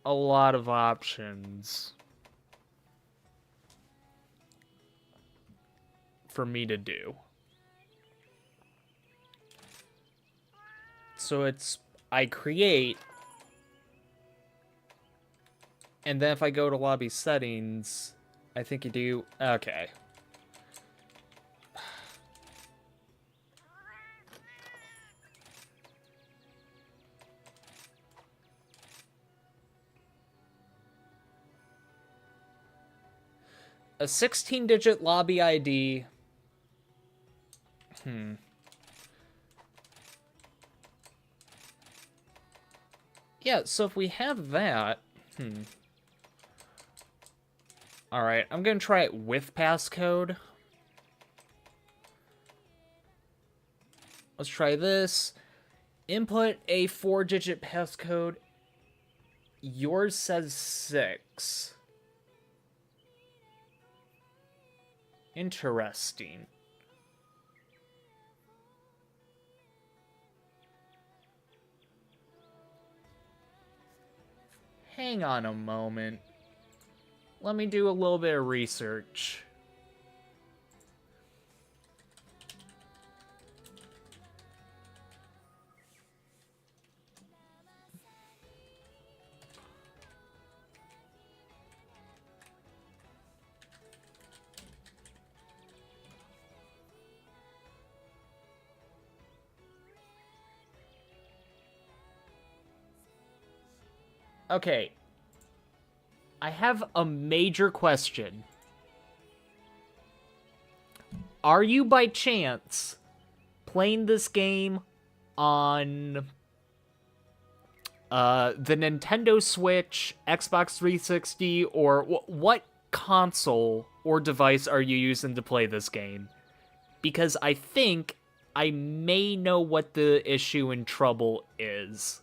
a lot of options for me to do. So it's, I create, and then if I go to lobby settings, I think you do, okay. A 16-digit lobby ID. Yeah, so if we have that... Alright, I'm gonna try it with passcode. Let's try this. Input a 4-digit passcode. Yours says 6. Interesting. Hang on a moment. Let me do a little bit of research. Okay. I have a major question. Are you by chance playing this game on the Nintendo Switch, Xbox 360, or what console or device are you using to play this game? Because I think I may know what the issue and trouble is.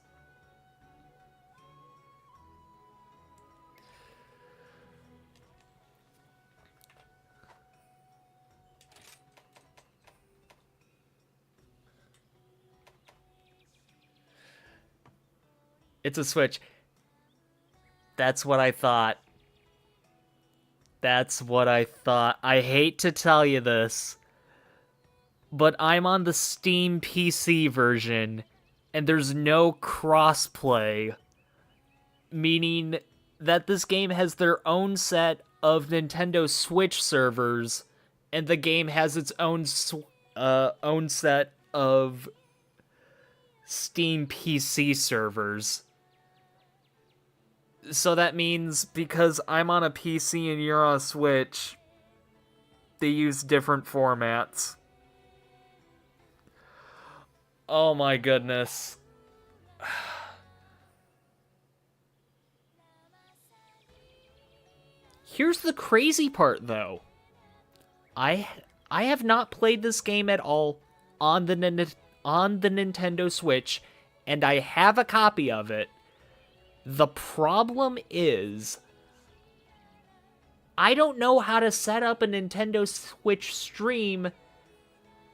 It's a Switch. That's what I thought. That's what I thought. I hate to tell you this, but I'm on the Steam PC version, and there's no crossplay, meaning that this game has their own set of Nintendo Switch servers, and the game has its own set of Steam PC servers. So that means because I'm on a PC and you're on a Switch, they use different formats. Oh my goodness. Here's the crazy part, though. I have not played this game at all on the Nintendo Switch, and I have a copy of it. The problem is, I don't know how to set up a Nintendo Switch stream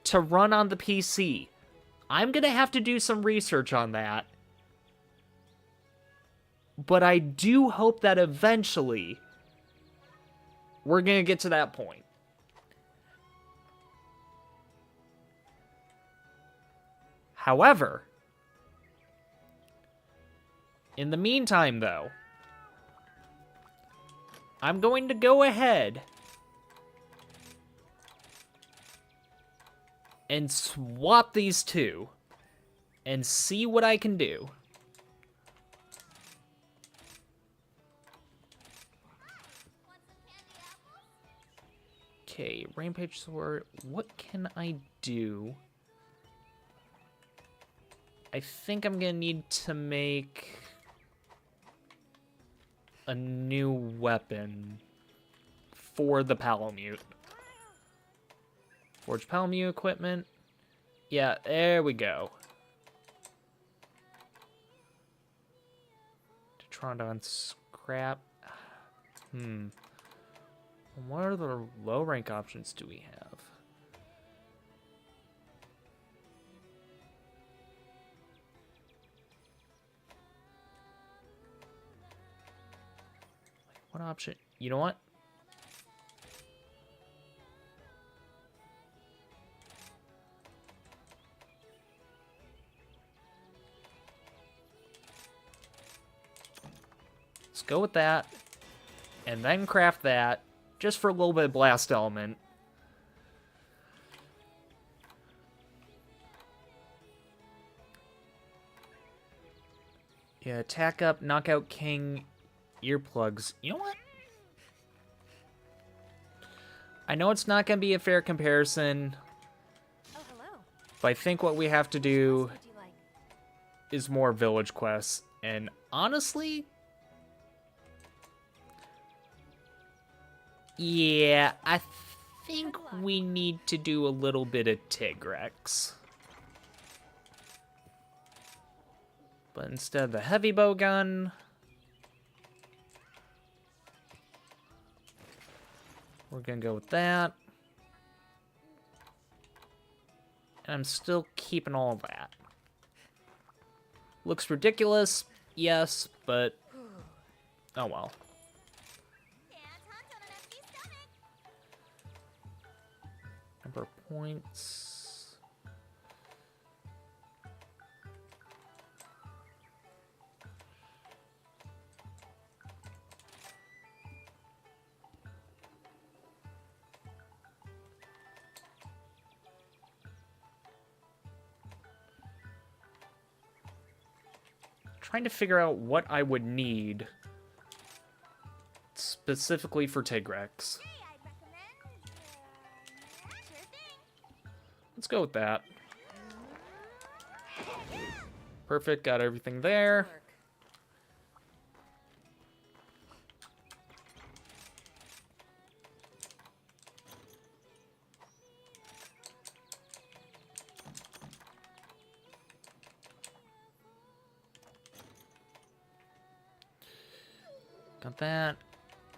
to run on the PC. I'm gonna have to do some research on that. But I do hope that eventually we're gonna get to that point. However, In the meantime, though, I'm going to go ahead and swap these two and see what I can do. Okay, Rampage Sword. What can I do? I think I'm gonna need to make a new weapon for the Palamute. Forge Palamute equipment. Yeah, there we go. Tetrondon scrap. What are the low rank options do we have? What option? You know what? Let's go with that. And then craft that. Just for a little bit of blast element. Yeah, attack up, knockout king, earplugs. You know what? I know it's not going to be a fair comparison. Oh, hello. But I think what we have to do What would you like? is more village quests. And honestly, yeah, I think we need to do a little bit of Tigrex. But instead of the heavy bow gun, we're gonna go with that. And I'm still keeping all of that. Looks ridiculous, yes, but oh well. Number of points. Trying to figure out what I would need specifically for Tigrex. Let's go with that. Perfect, got everything there. Got that.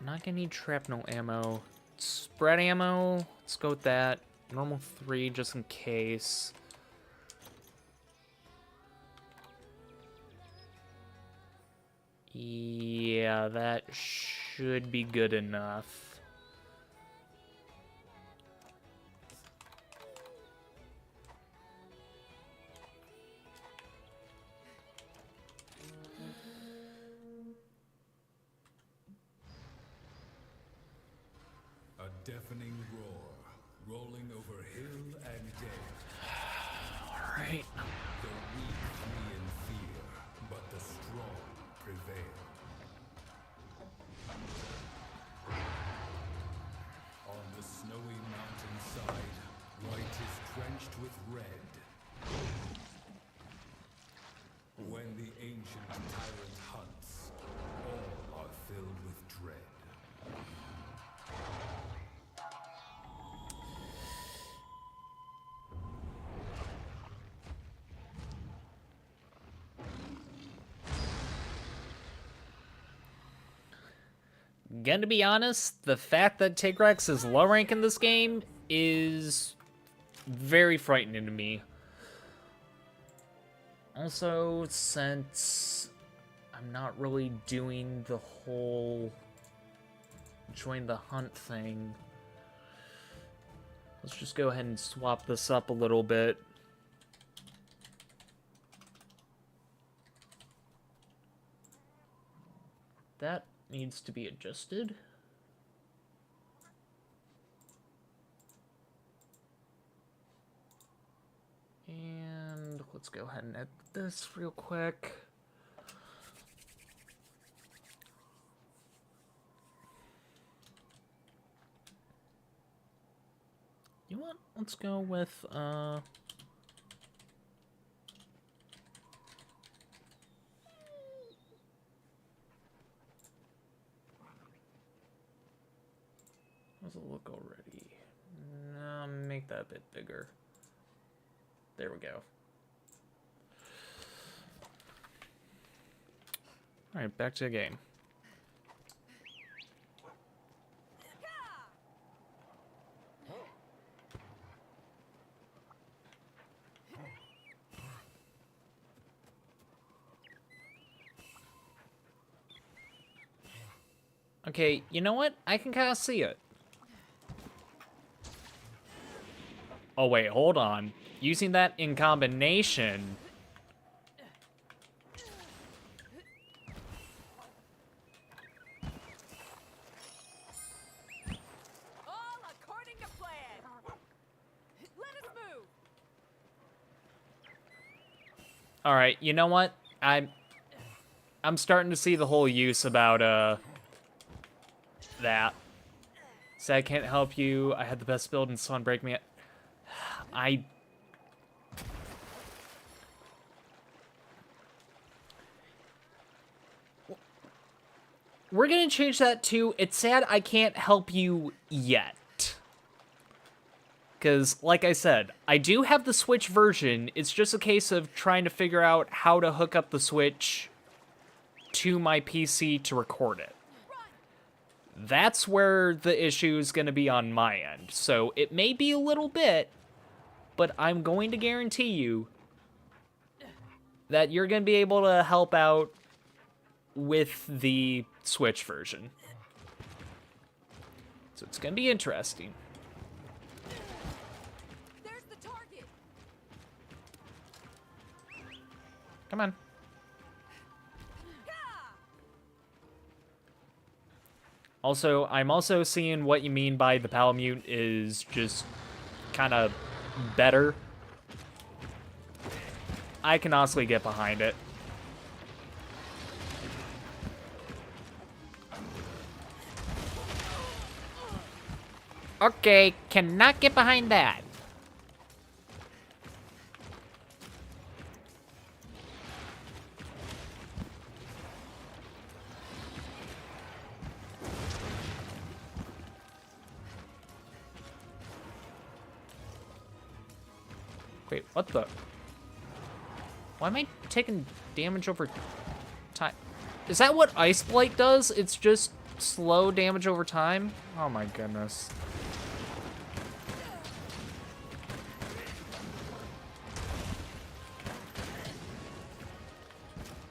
Not gonna need shrapnel ammo. Spread ammo. Let's go with that. Normal 3 just in case. Yeah, that should be good enough. A deafening roar, rolling over hill and dale. All right. The weak flee in fear, but the strong prevail. On the snowy mountainside, white is drenched with red. When the ancient tyrant hunts, all are filled with dread. Gonna be honest, the fact that Tigrex is low rank in this game is very frightening to me. Also, since I'm not really doing the whole join the hunt thing, let's just go ahead and swap this up a little bit. that needs to be adjusted. And let's go ahead and edit this real quick. You know what? Let's go with, how's it look already? No, make that a bit bigger. There we go. Alright, back to the game. Okay, you know what? I can kind of see it. Oh, wait, hold on. Using that in combination... All according to plan. Let us move. Alright, you know what? I'm starting to see the whole use about, that. Say I can't help you. I had the best build and someone break me. We're gonna change that to, it's sad I can't help you yet. Because, like I said, I do have the Switch version. It's just a case of trying to figure out how to hook up the Switch to my PC to record it. That's where the issue is going to be on my end. So it may be a little bit, but I'm going to guarantee you that you're going to be able to help out with the Switch version. So it's going to be interesting. There's the target. Come on. Also, I'm also seeing what you mean by the Palamute is just kind of better. I can honestly get behind it. Okay, cannot get behind that. Wait, what the? Why am I taking damage over time? Is that what Ice Blight does? It's just slow damage over time? Oh my goodness.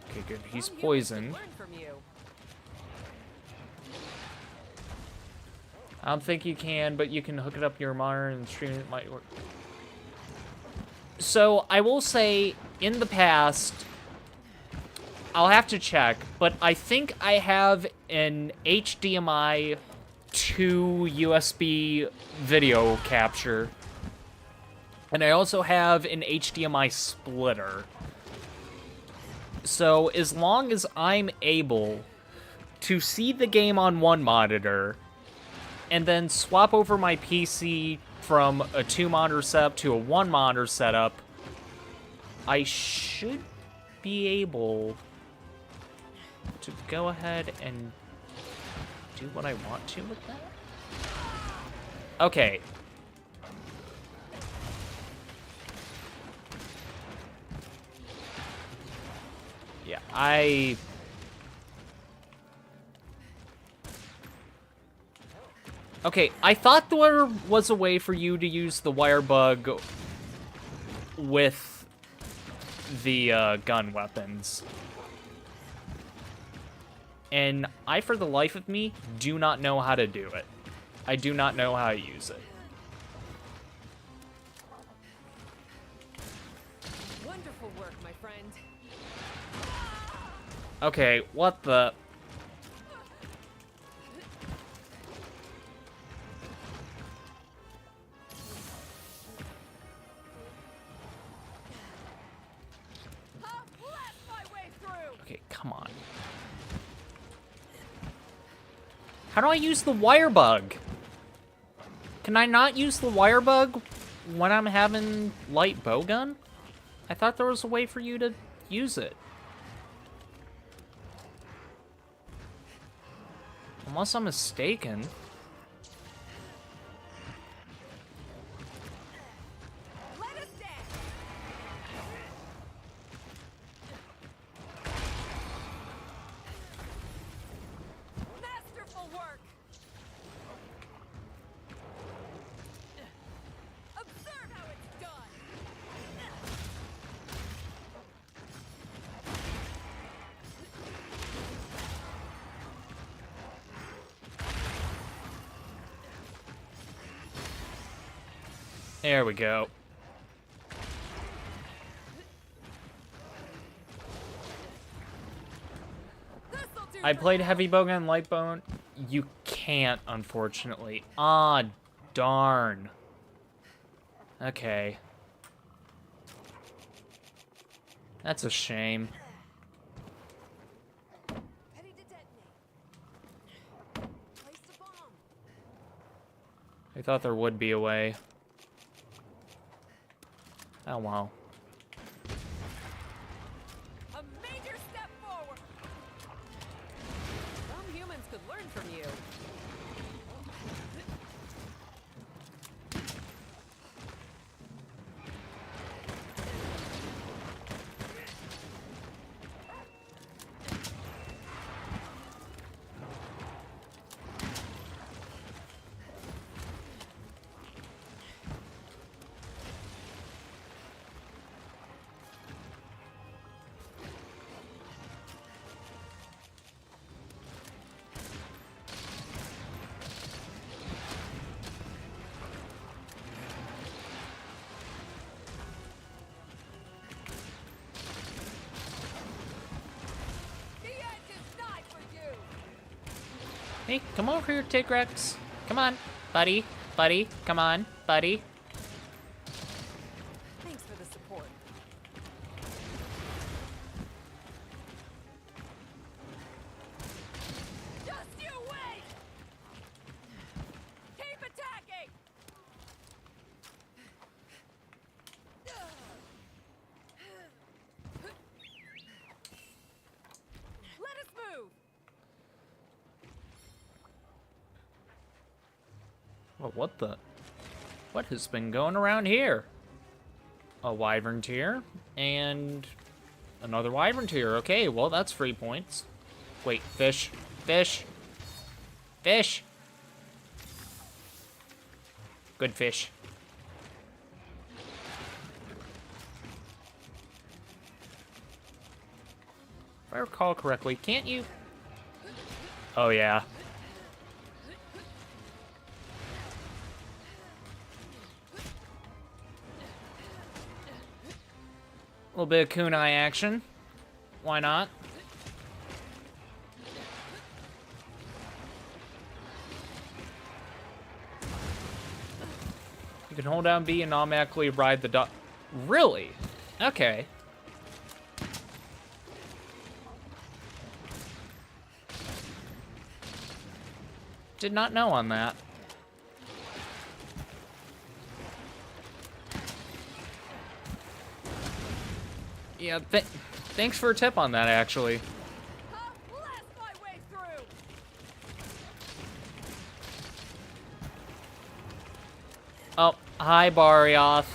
Okay, good. He's Some humans could poisoned. learn from you. I don't think you can, but you can hook it up to your monitor and stream it might work. So, I will say, in the past, I'll have to check, but I think I have an HDMI to USB video capture. And I also have an HDMI splitter. So, as long as I'm able to see the game on one monitor, and then swap over my PC from a 2-monitor setup to a 1-monitor setup, I should be able to go ahead and do what I want to with that. Okay. Yeah, Okay, I thought there was a way for you to use the wire bug with the gun weapons. And I, for the life of me, do not know how to do it. I do not know how to use it. Wonderful work, my friend. Okay, what the... Come on. How do I use the wire bug? Can I not use the wire bug when I'm having light bowgun? I thought there was a way for you to use it. Unless I'm mistaken. Let us down. Masterful work. Observe how it's done. There we go. This'll do I for played now. heavy bowgun, light bone. You can't, unfortunately. Ah, darn. Okay. That's a shame. Ready to detonate. Place the bomb. I thought there would be a way. Oh, wow. A major step forward. Some humans could learn from you. The edge is nigh for you. Hey, come over here, Tigrex. Come on, buddy. Buddy, come on, buddy. Thanks for the support. Just you wait. Keep attacking. Let us move. Well, what the? What has been going around here? A wyvern tier and another wyvern tier. Okay, well, that's 3 points. Wait, fish. Fish. Fish. Good fish. If I recall correctly, can't you? Oh, yeah. A little bit of kunai action. Why not? You can hold down B and automatically ride the dog. Really? Okay. Did not know on that. Yeah, thanks for a tip on that, actually. I'll blast my way through. Oh, hi, Barioth.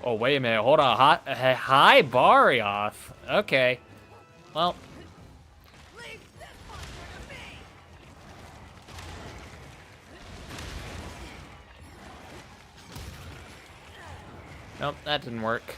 Oh, wait a minute. Hold on. Hi, Barioth. Okay. Well, Leave this monster to me. nope, that didn't work.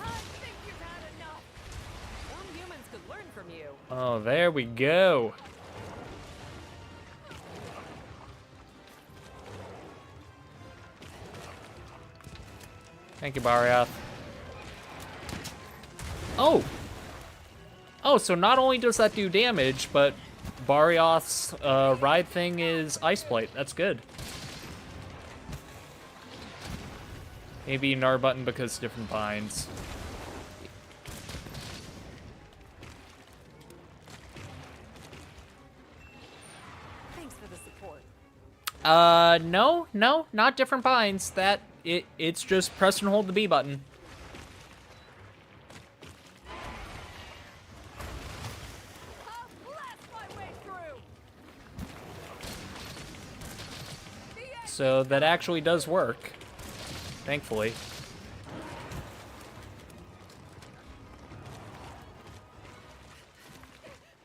I think you've had enough. Some humans could learn from you. Oh, there we go. Thank you, Barioth. Oh! Oh, so not only does that do damage, but Barioth's ride thing is Ice Plate. That's good. Maybe Gnar button because different binds. Thanks for the support. No, not different binds. It's just press and hold the B button. I'll blast my way through. The end. So that actually does work. Thankfully.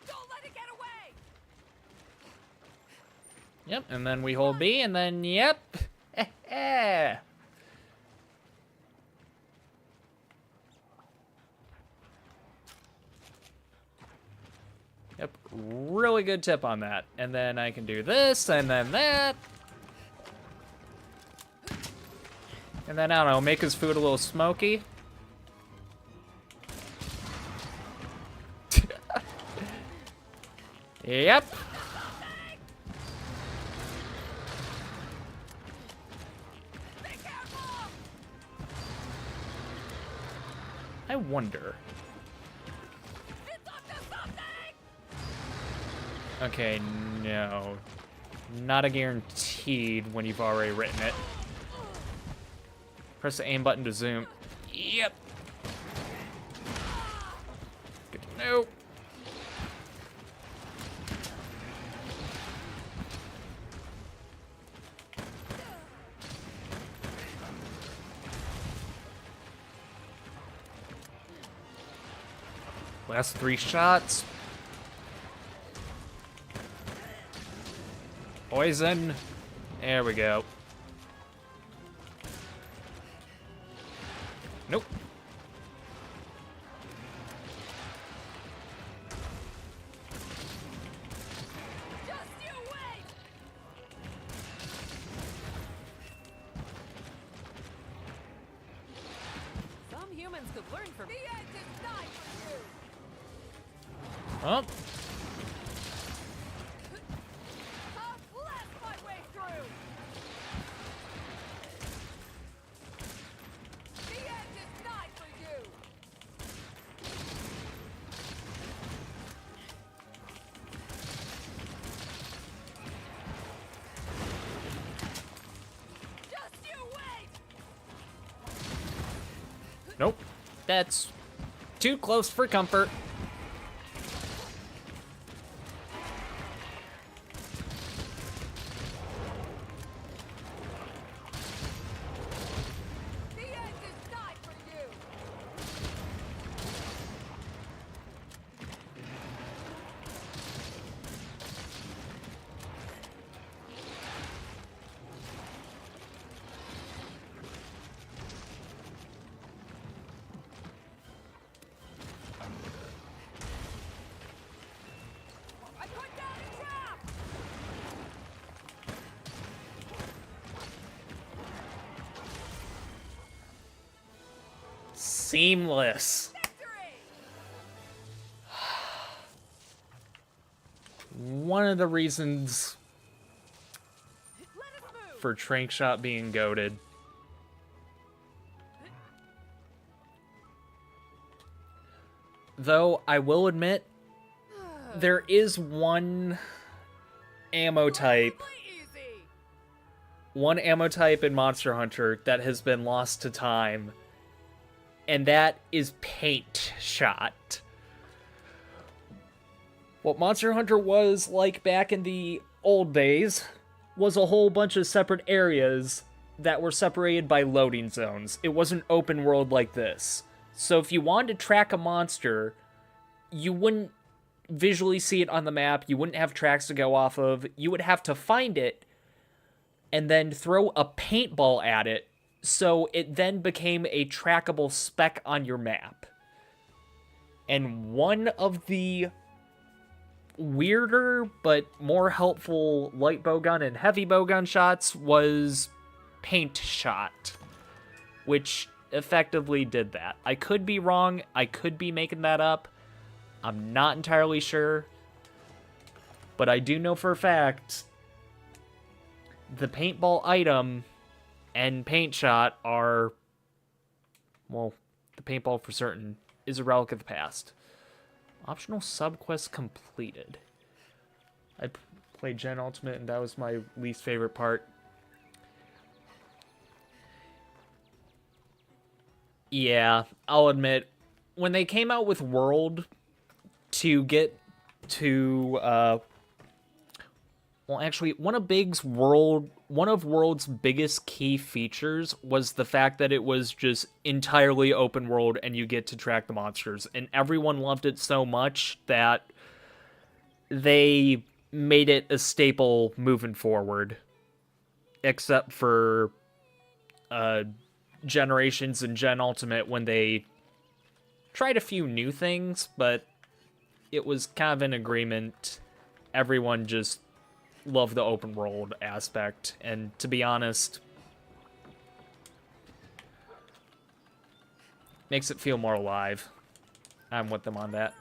Don't let it get away. Yep, and then we hold B, and then, yep. Yep, really good tip on that. And then I can do this, and then that. And then, I don't know, make his food a little smoky. Yep. Be careful. I wonder. It's up to something. Okay, no. Not a guaranteed when you've already written it. Press the aim button to zoom. Yep. Good to know. Last 3 shots. Poison. There we go. Nope. Just you wait. Some humans could learn from the end is nigh for you. Oh, I'll blast my way through. The end is nigh for you. Just you wait. nope. That's too close for comfort. The end is nigh for you. I put down a trap. Seamless. Victory. One of the reasons Let us move. for Trank Shot being goated. Though, I will admit, there is one ammo type Easy. in Monster Hunter that has been lost to time, and that is Paint Shot. What Monster Hunter was like back in the old days was a whole bunch of separate areas that were separated by loading zones. It wasn't open world like this. So if you wanted to track a monster, you wouldn't visually see it on the map, you wouldn't have tracks to go off of, you would have to find it and then throw a paintball at it, so it then became a trackable speck on your map. And one of the weirder but more helpful light bowgun and heavy bowgun shots was Paint Shot, which effectively did that. I could be wrong. I could be making that up. I'm not entirely sure. But I do know for a fact the paintball item and paint shot are, well, the paintball for certain is a relic of the past. Optional subquest completed. I played Gen Ultimate and that was my least favorite part. Yeah, I'll admit, when they came out with World to get to, well, actually, one of World's biggest key features was the fact that it was just entirely open world and you get to track the monsters. And everyone loved it so much that they made it a staple moving forward. Except for Generations and Gen Ultimate when they tried a few new things, but it was kind of an agreement. Everyone just loved the open world aspect, and to be honest, makes it feel more alive. I'm with them on that.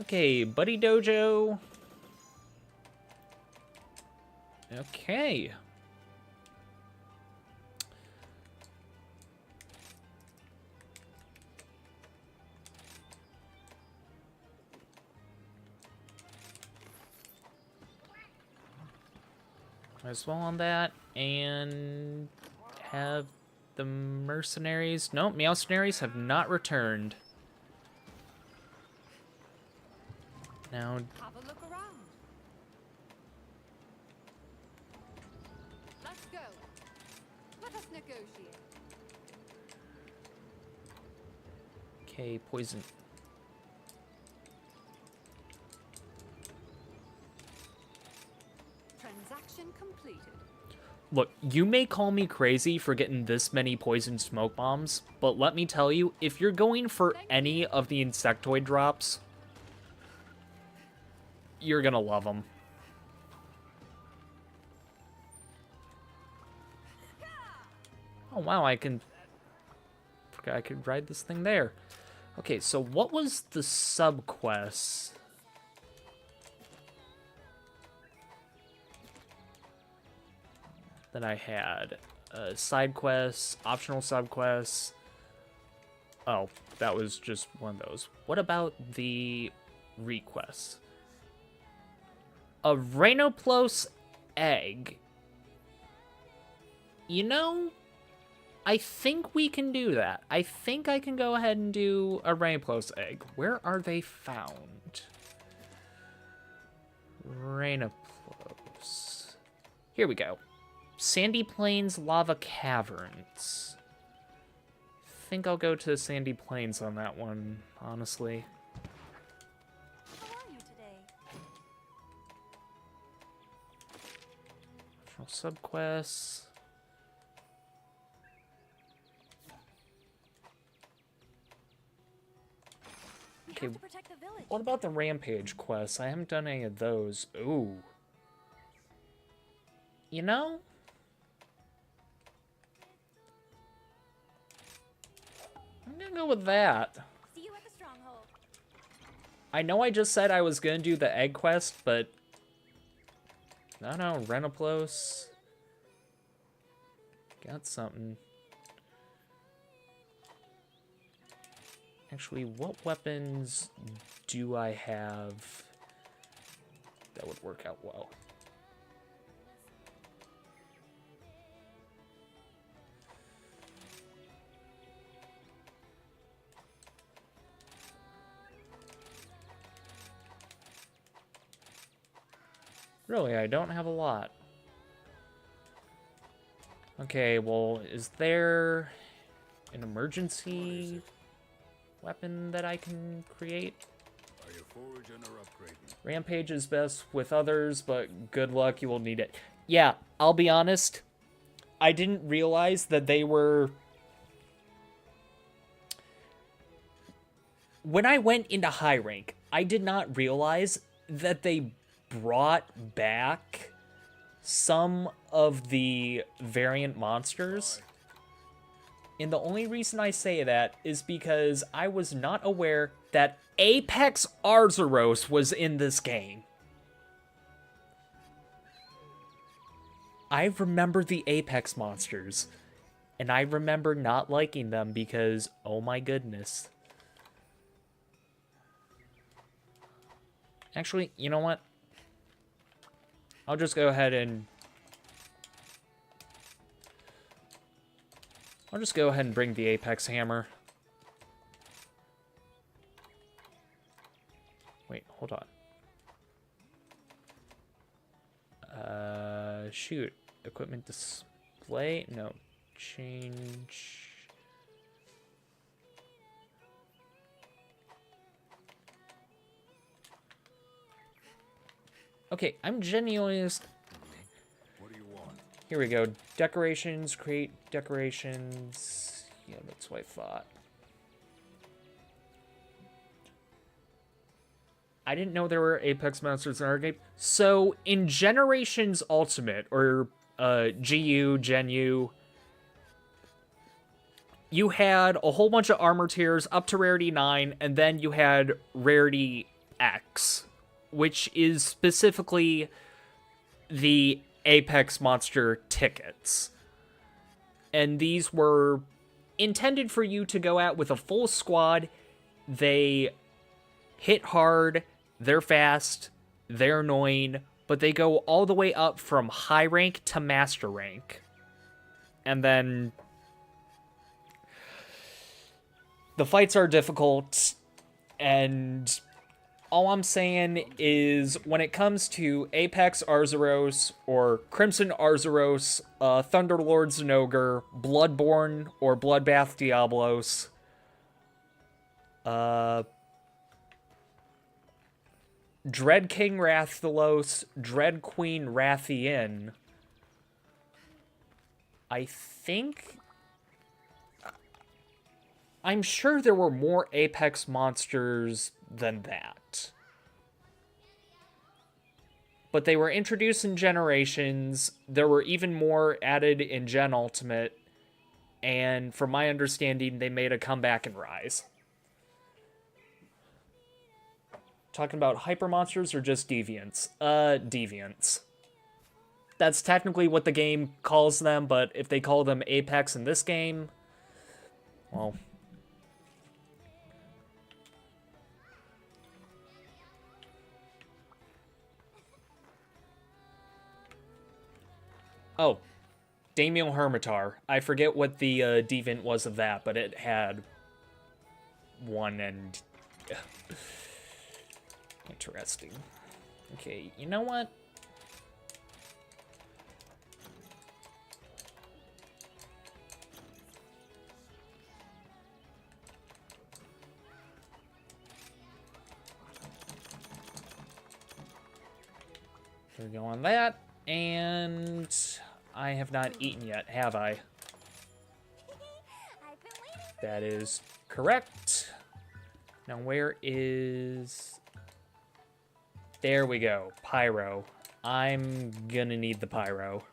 Okay, Buddy Dojo. Okay. As well on that, and have the mercenaries. Nope, mercenaries have not returned. Now, Have a look around. Let's go. Let us negotiate. okay, poison. Transaction completed. Look, you may call me crazy for getting this many poison smoke bombs, but let me tell you, if you're going for any of the insectoid drops, you're gonna love them. Oh wow, I forgot I could ride this thing there. Okay, so what was the subquest? That I had side quests, optional subquests. Oh, that was just one of those. What about the requests? A Rhinoplos egg. You know, I think we can do that. I think I can go ahead and do a Rhinoplos egg. Where are they found? Rhinoplos. Here we go. Sandy Plains Lava Caverns. Think I'll go to Sandy Plains on that one, honestly. How are you today? Subquests. We Okay, have to protect the village. what about the Rampage quests? I haven't done any of those. Ooh. You know? I'm gonna go with that. See you at the stronghold. I know I just said I was gonna do the egg quest, but... I don't know, Rhinoplos. Got something. Actually, what weapons do I have that would work out well? Really, I don't have a lot. Okay, well, is there an emergency weapon that I can create? Are you foraging or upgrading? Rampage is best with others, but good luck, you will need it. Yeah, I'll be honest. I didn't realize that they were... When I went into high rank, I did not realize that they brought back some of the variant monsters. And the only reason I say that is because I was not aware that Apex Arzuros was in this game. I remember the Apex monsters, and I remember not liking them because, oh my goodness. Actually, you know what? I'll just go ahead and... bring the Apex hammer. Wait, hold on. Shoot. Equipment display? No. Change. Okay, I'm genuinely... What do you want? Here we go. Decorations, create decorations. Yeah, that's what I thought. I didn't know there were Apex monsters in our game. So, in Generations Ultimate, or GU, Gen U, you had a whole bunch of armor tiers up to Rarity 9, and then you had Rarity X, which is specifically the Apex monster tickets. And these were intended for you to go out with a full squad. They hit hard, they're fast, they're annoying, but they go all the way up from high rank to master rank. And then the fights are difficult, and all I'm saying is when it comes to Apex Arzuros or Crimson Arzuros, Thunderlord Zinogre, Bloodborne or Bloodbath Diablos, Dread King Rathalos, Dread Queen Rathian, I'm sure there were more Apex monsters than that. But they were introduced in Generations, there were even more added in Gen Ultimate, and from my understanding, they made a comeback in Rise. Talking about hyper monsters or just deviants? Deviants. That's technically what the game calls them, but if they call them Apex in this game, well... Oh, Daimiel Hermitar. I forget what the deviant was of that, but it had one and... Interesting. Okay, you know what? We're going on that, and I have not eaten yet, have I? That is correct. Now where is... There we go. Pyro. I'm gonna need the pyro.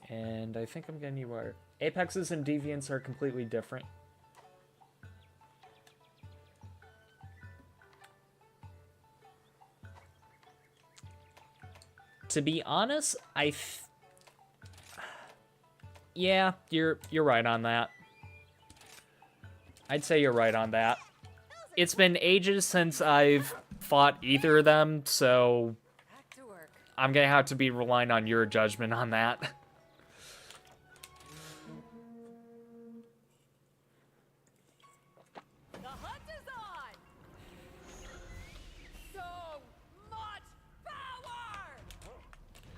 And I think I'm gonna need water. Apexes and deviants are completely different. To be honest, yeah, you're right on that. I'd say you're right on that. It's been ages since I've fought either of them, so I'm gonna have to be relying on your judgment on that. The hunt is on! So much power!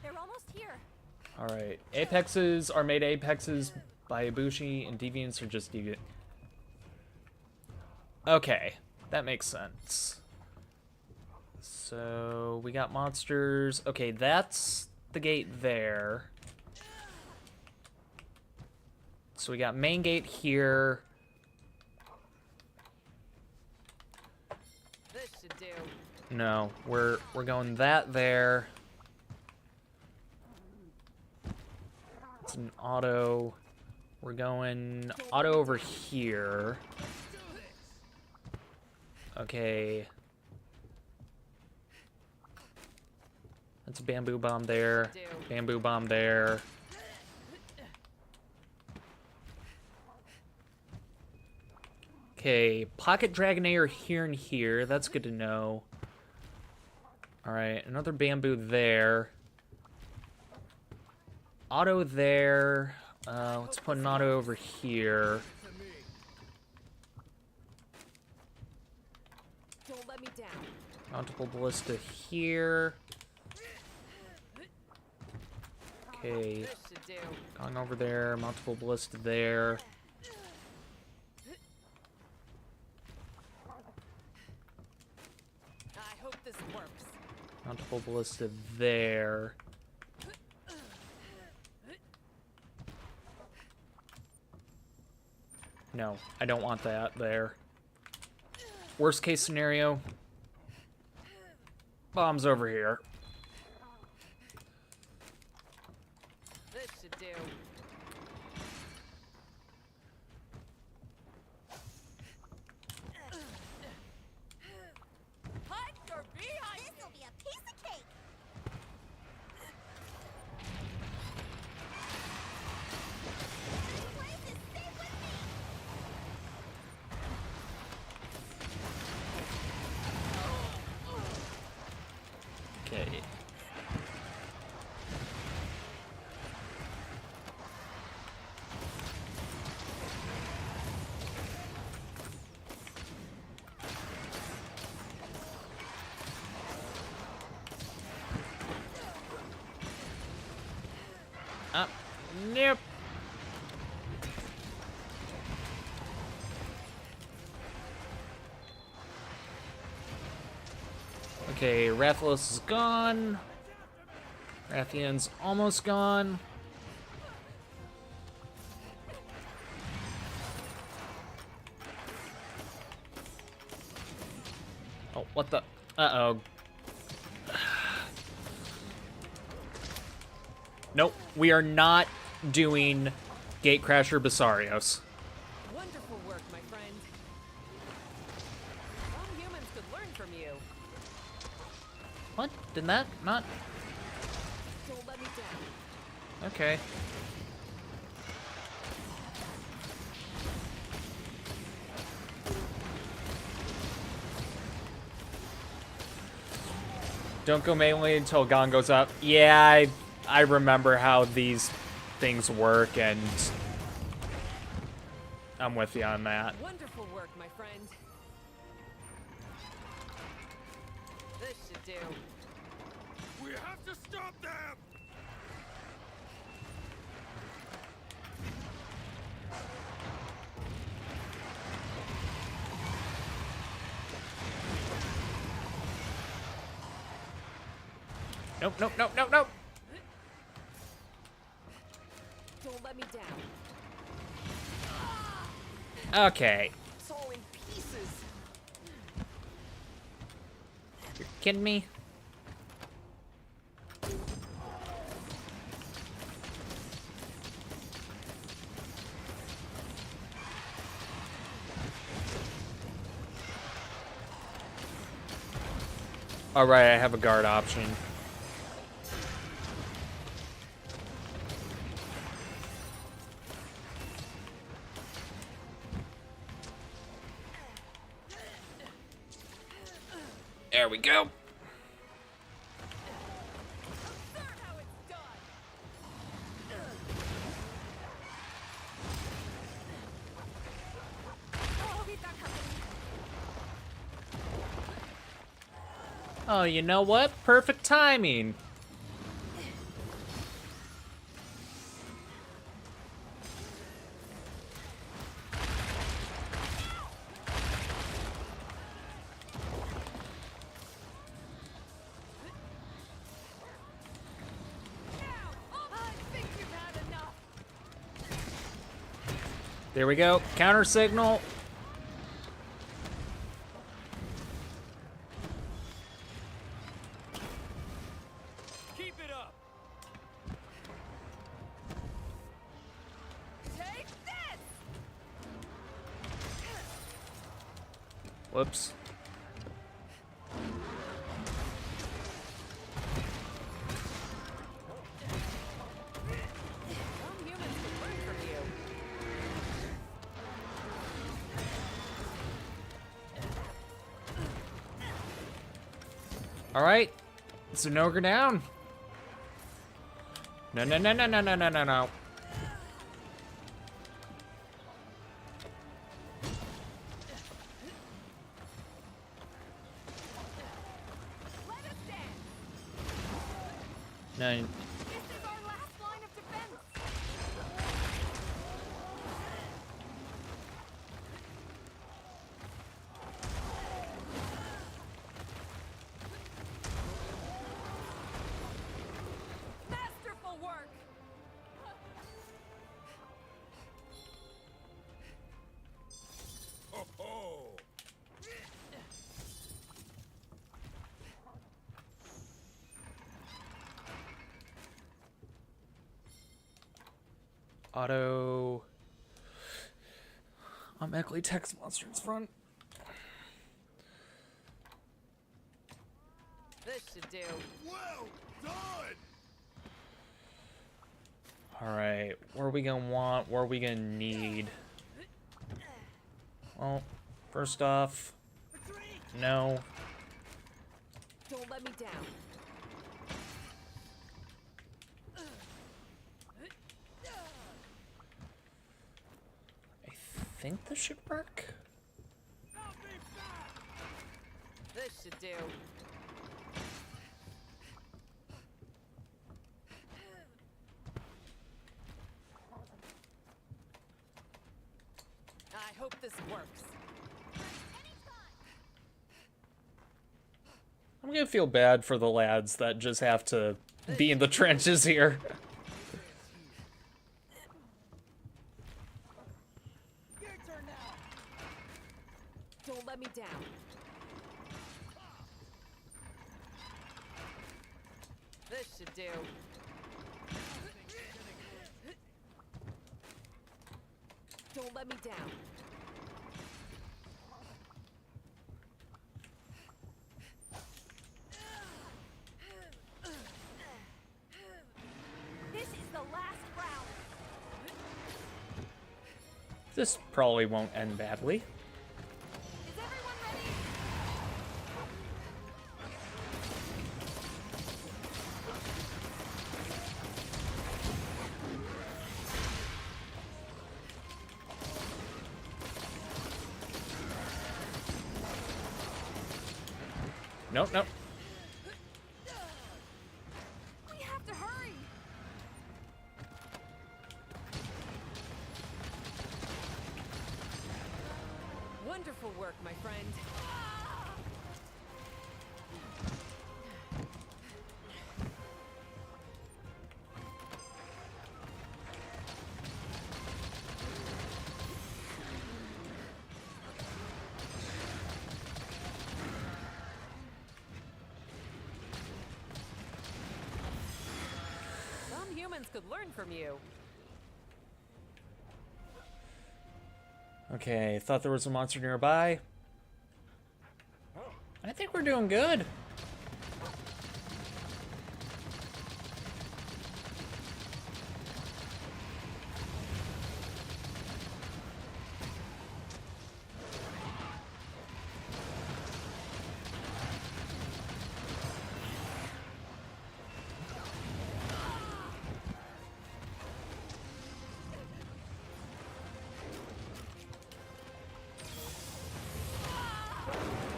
They're almost here. Alright, Apexes are made Apexes by Ibushi, and Deviants are just Deviant. Okay. That makes sense. So, we got monsters. Okay, that's the gate there. So we got main gate here. This should do. No, we're going that there. an auto. We're going auto over here. Okay. That's a bamboo bomb there. Bamboo bomb there. Okay, Pocket Dragonair here and here. That's good to know. Alright, another bamboo there. Auto there. Let's put an auto over here. Don't let me down. Multiple ballista here. Okay, This should do. going over there. Multiple ballista there. I hope this works. Multiple ballista there. No, I don't want that there. Worst case scenario, bombs over here. This should do. Hut or beehive? This'll be a piece of cake. Places, stay with me. Okay. Nope. Okay, Rathalos is gone. Rathian's almost gone. Oh, what the? Uh-oh. Nope, we are not doing Gatecrasher Basarios. Wonderful work, my friend. Some humans could learn from you. What? Did that not? Don't let me down. Okay. Don't go melee until Gong goes up. Yeah, I remember how these things work, and I'm with you on that. Wonderful work, my friend. This should do. We have to stop them! Nope, nope, nope, nope, nope. Don't let me down. Okay. It's all in pieces. You're kidding me? Alright, I have a guard option. There we go. Observe how it's done. Oh, he's not coming. Oh, you know what? Perfect timing. I think you've had enough. There we go. Counter signal. Keep it up! Whoops. Some humans can learn from you. All right, Zinogre down. No, no, no, no, no, no, no, no, no. Let us dance. No. This is our last line of defense. Masterful work. Ho ho! Auto. Automatically text monsters front. This should do. Well done! All right, what are we gonna want? What are we gonna need? Well, first off, no. Don't let me down. I think this should work. This should do. I hope this works. I'm gonna feel bad for the lads that just have to be in the trenches here. Your turn now. Don't let me down. This should do. Don't let me down. This is the last round. This probably won't end badly. Is everyone ready? Nope, nope. We have to hurry. Wonderful work, my friend. Some humans could learn from you. Okay, thought there was a monster nearby. I think we're doing good.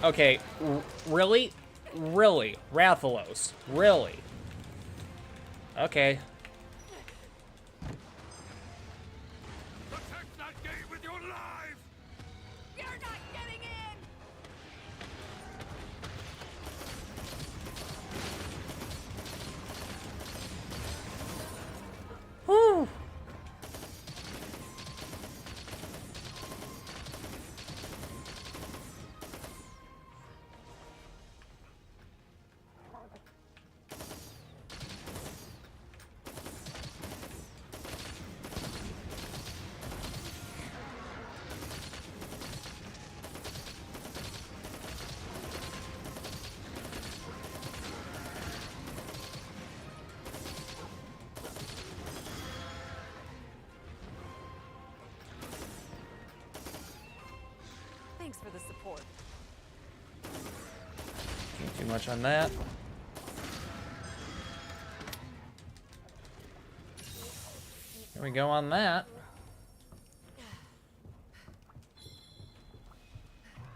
Okay, really? Really? Rathalos? Really? Okay. Protect that gate with your life! You're not getting in! Whew. for the support. Can't do much on that. Here we go on that.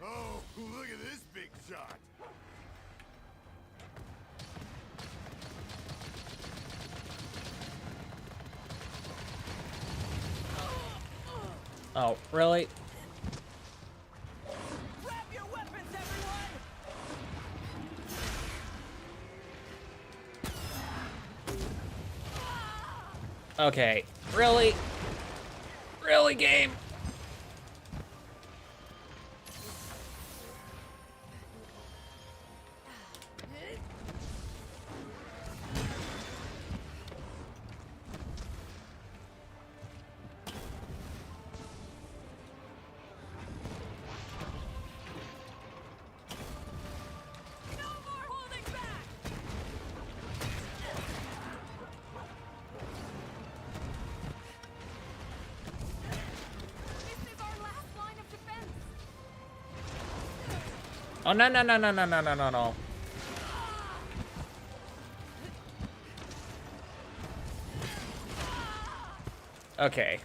Oh, look at this big shot. Oh, really? Grab your weapons, everyone! Okay. Really? Really, game? No more holding back! This is our last line of defense. Oh, no, no, no, no, no, no, no, no, no. Okay.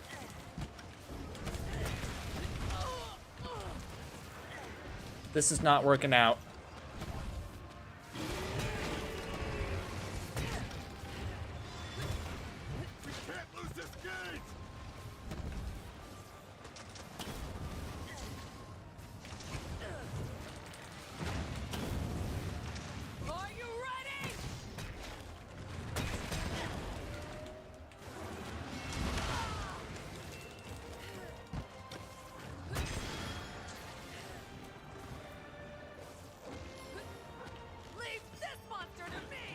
This is not working out. We can't lose this gate. Are you ready? Leave this monster to me!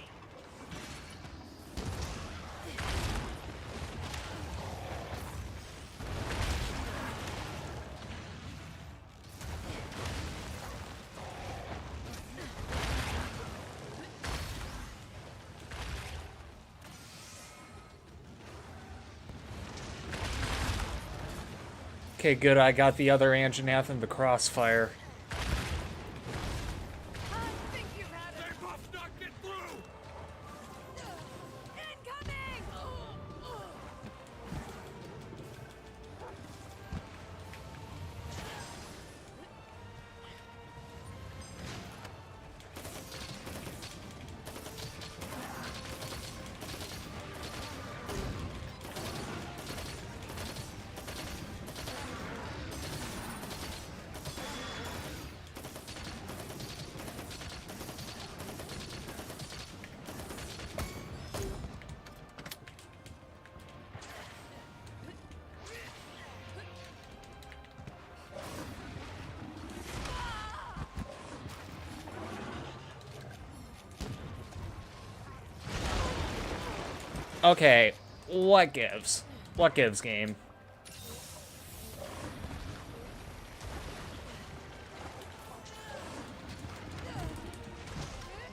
Okay, good. I got the other Anjanath in the crossfire. I think you've had it. They must not get through. Incoming! Okay, what gives? What gives, game?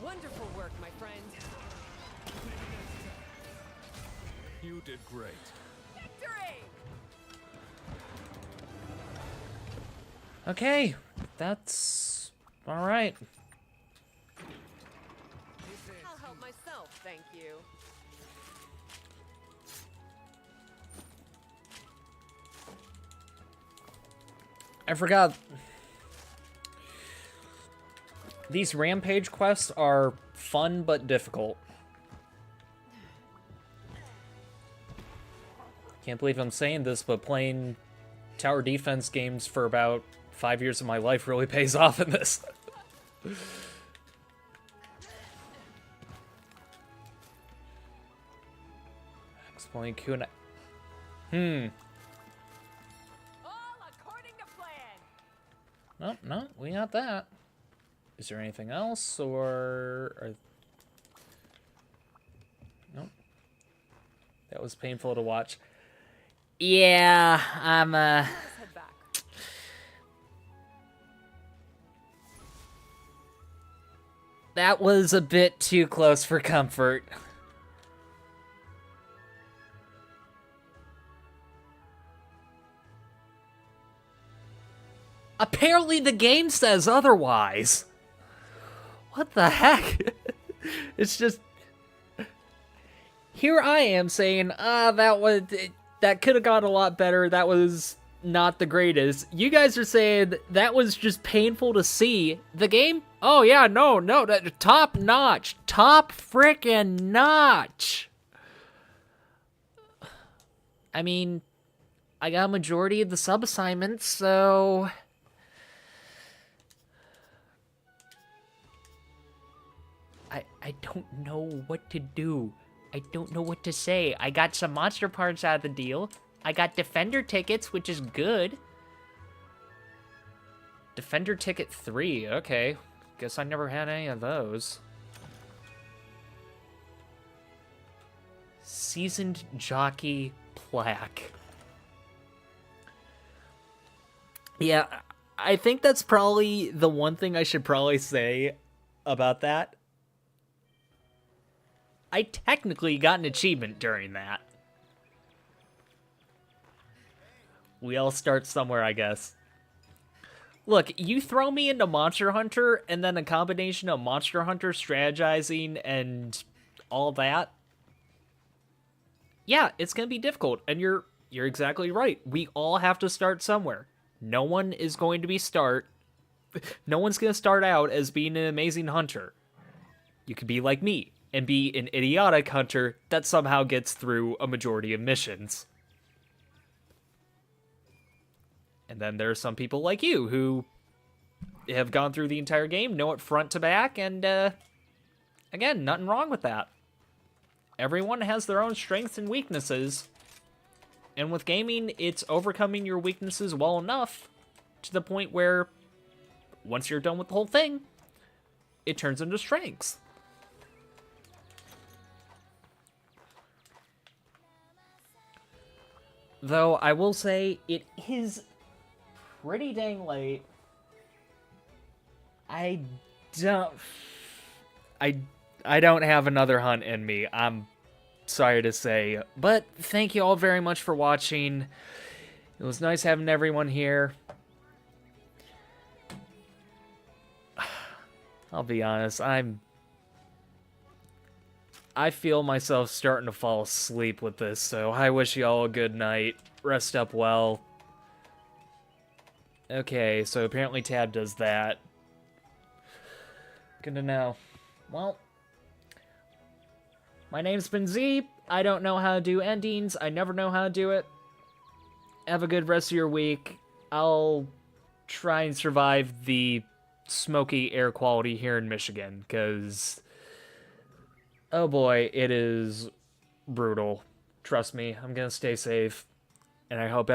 Wonderful work, my friend. You did great. Victory! Okay, that's all right. I'll help myself, thank you. I forgot. These rampage quests are fun but difficult. Can't believe I'm saying this, but playing tower defense games for about 5 years of my life really pays off in this. Exploring Kuna. All according to plan. Nope, no, we got that. Is there anything else, or... Nope. That was painful to watch. Yeah, I'm, Let's head back. That was a bit too close for comfort. Apparently the game says otherwise. What the heck? It's just... Here I am saying, that could have gone a lot better. That was not the greatest. You guys are saying that was just painful to see. The game? Oh yeah, no, top notch. Top frickin' notch. I mean, I got a majority of the sub-assignments, so... I don't know what to do. I don't know what to say. I got some monster parts out of the deal. I got Defender tickets, which is good. Defender ticket 3, okay. Guess I never had any of those. Seasoned Jockey plaque. Yeah, I think that's probably the one thing I should probably say about that. I technically got an achievement during that. We all start somewhere, I guess. Look, you throw me into Monster Hunter, and then a combination of Monster Hunter strategizing and all that. Yeah, it's gonna be difficult, and you're exactly right. We all have to start somewhere. No one is going to be No one's gonna start out as being an amazing hunter. You could be like me and be an idiotic hunter that somehow gets through a majority of missions. And then there are some people like you who have gone through the entire game, know it front to back, and again, nothing wrong with that. Everyone has their own strengths and weaknesses, and with gaming, it's overcoming your weaknesses well enough to the point where once you're done with the whole thing, it turns into strengths. Though I will say it is pretty dang late. I don't have another hunt in me. I'm sorry to say, but thank you all very much for watching. It was nice having everyone here. I'll be honest, I feel myself starting to fall asleep with this, so I wish you all a good night. Rest up well. Okay, so apparently Tab does that. Good to know. Well, my name's been Z. I don't know how to do endings. I never know how to do it. Have a good rest of your week. I'll try and survive the smoky air quality here in Michigan, because... oh boy, it is brutal. Trust me, I'm gonna stay safe, and I hope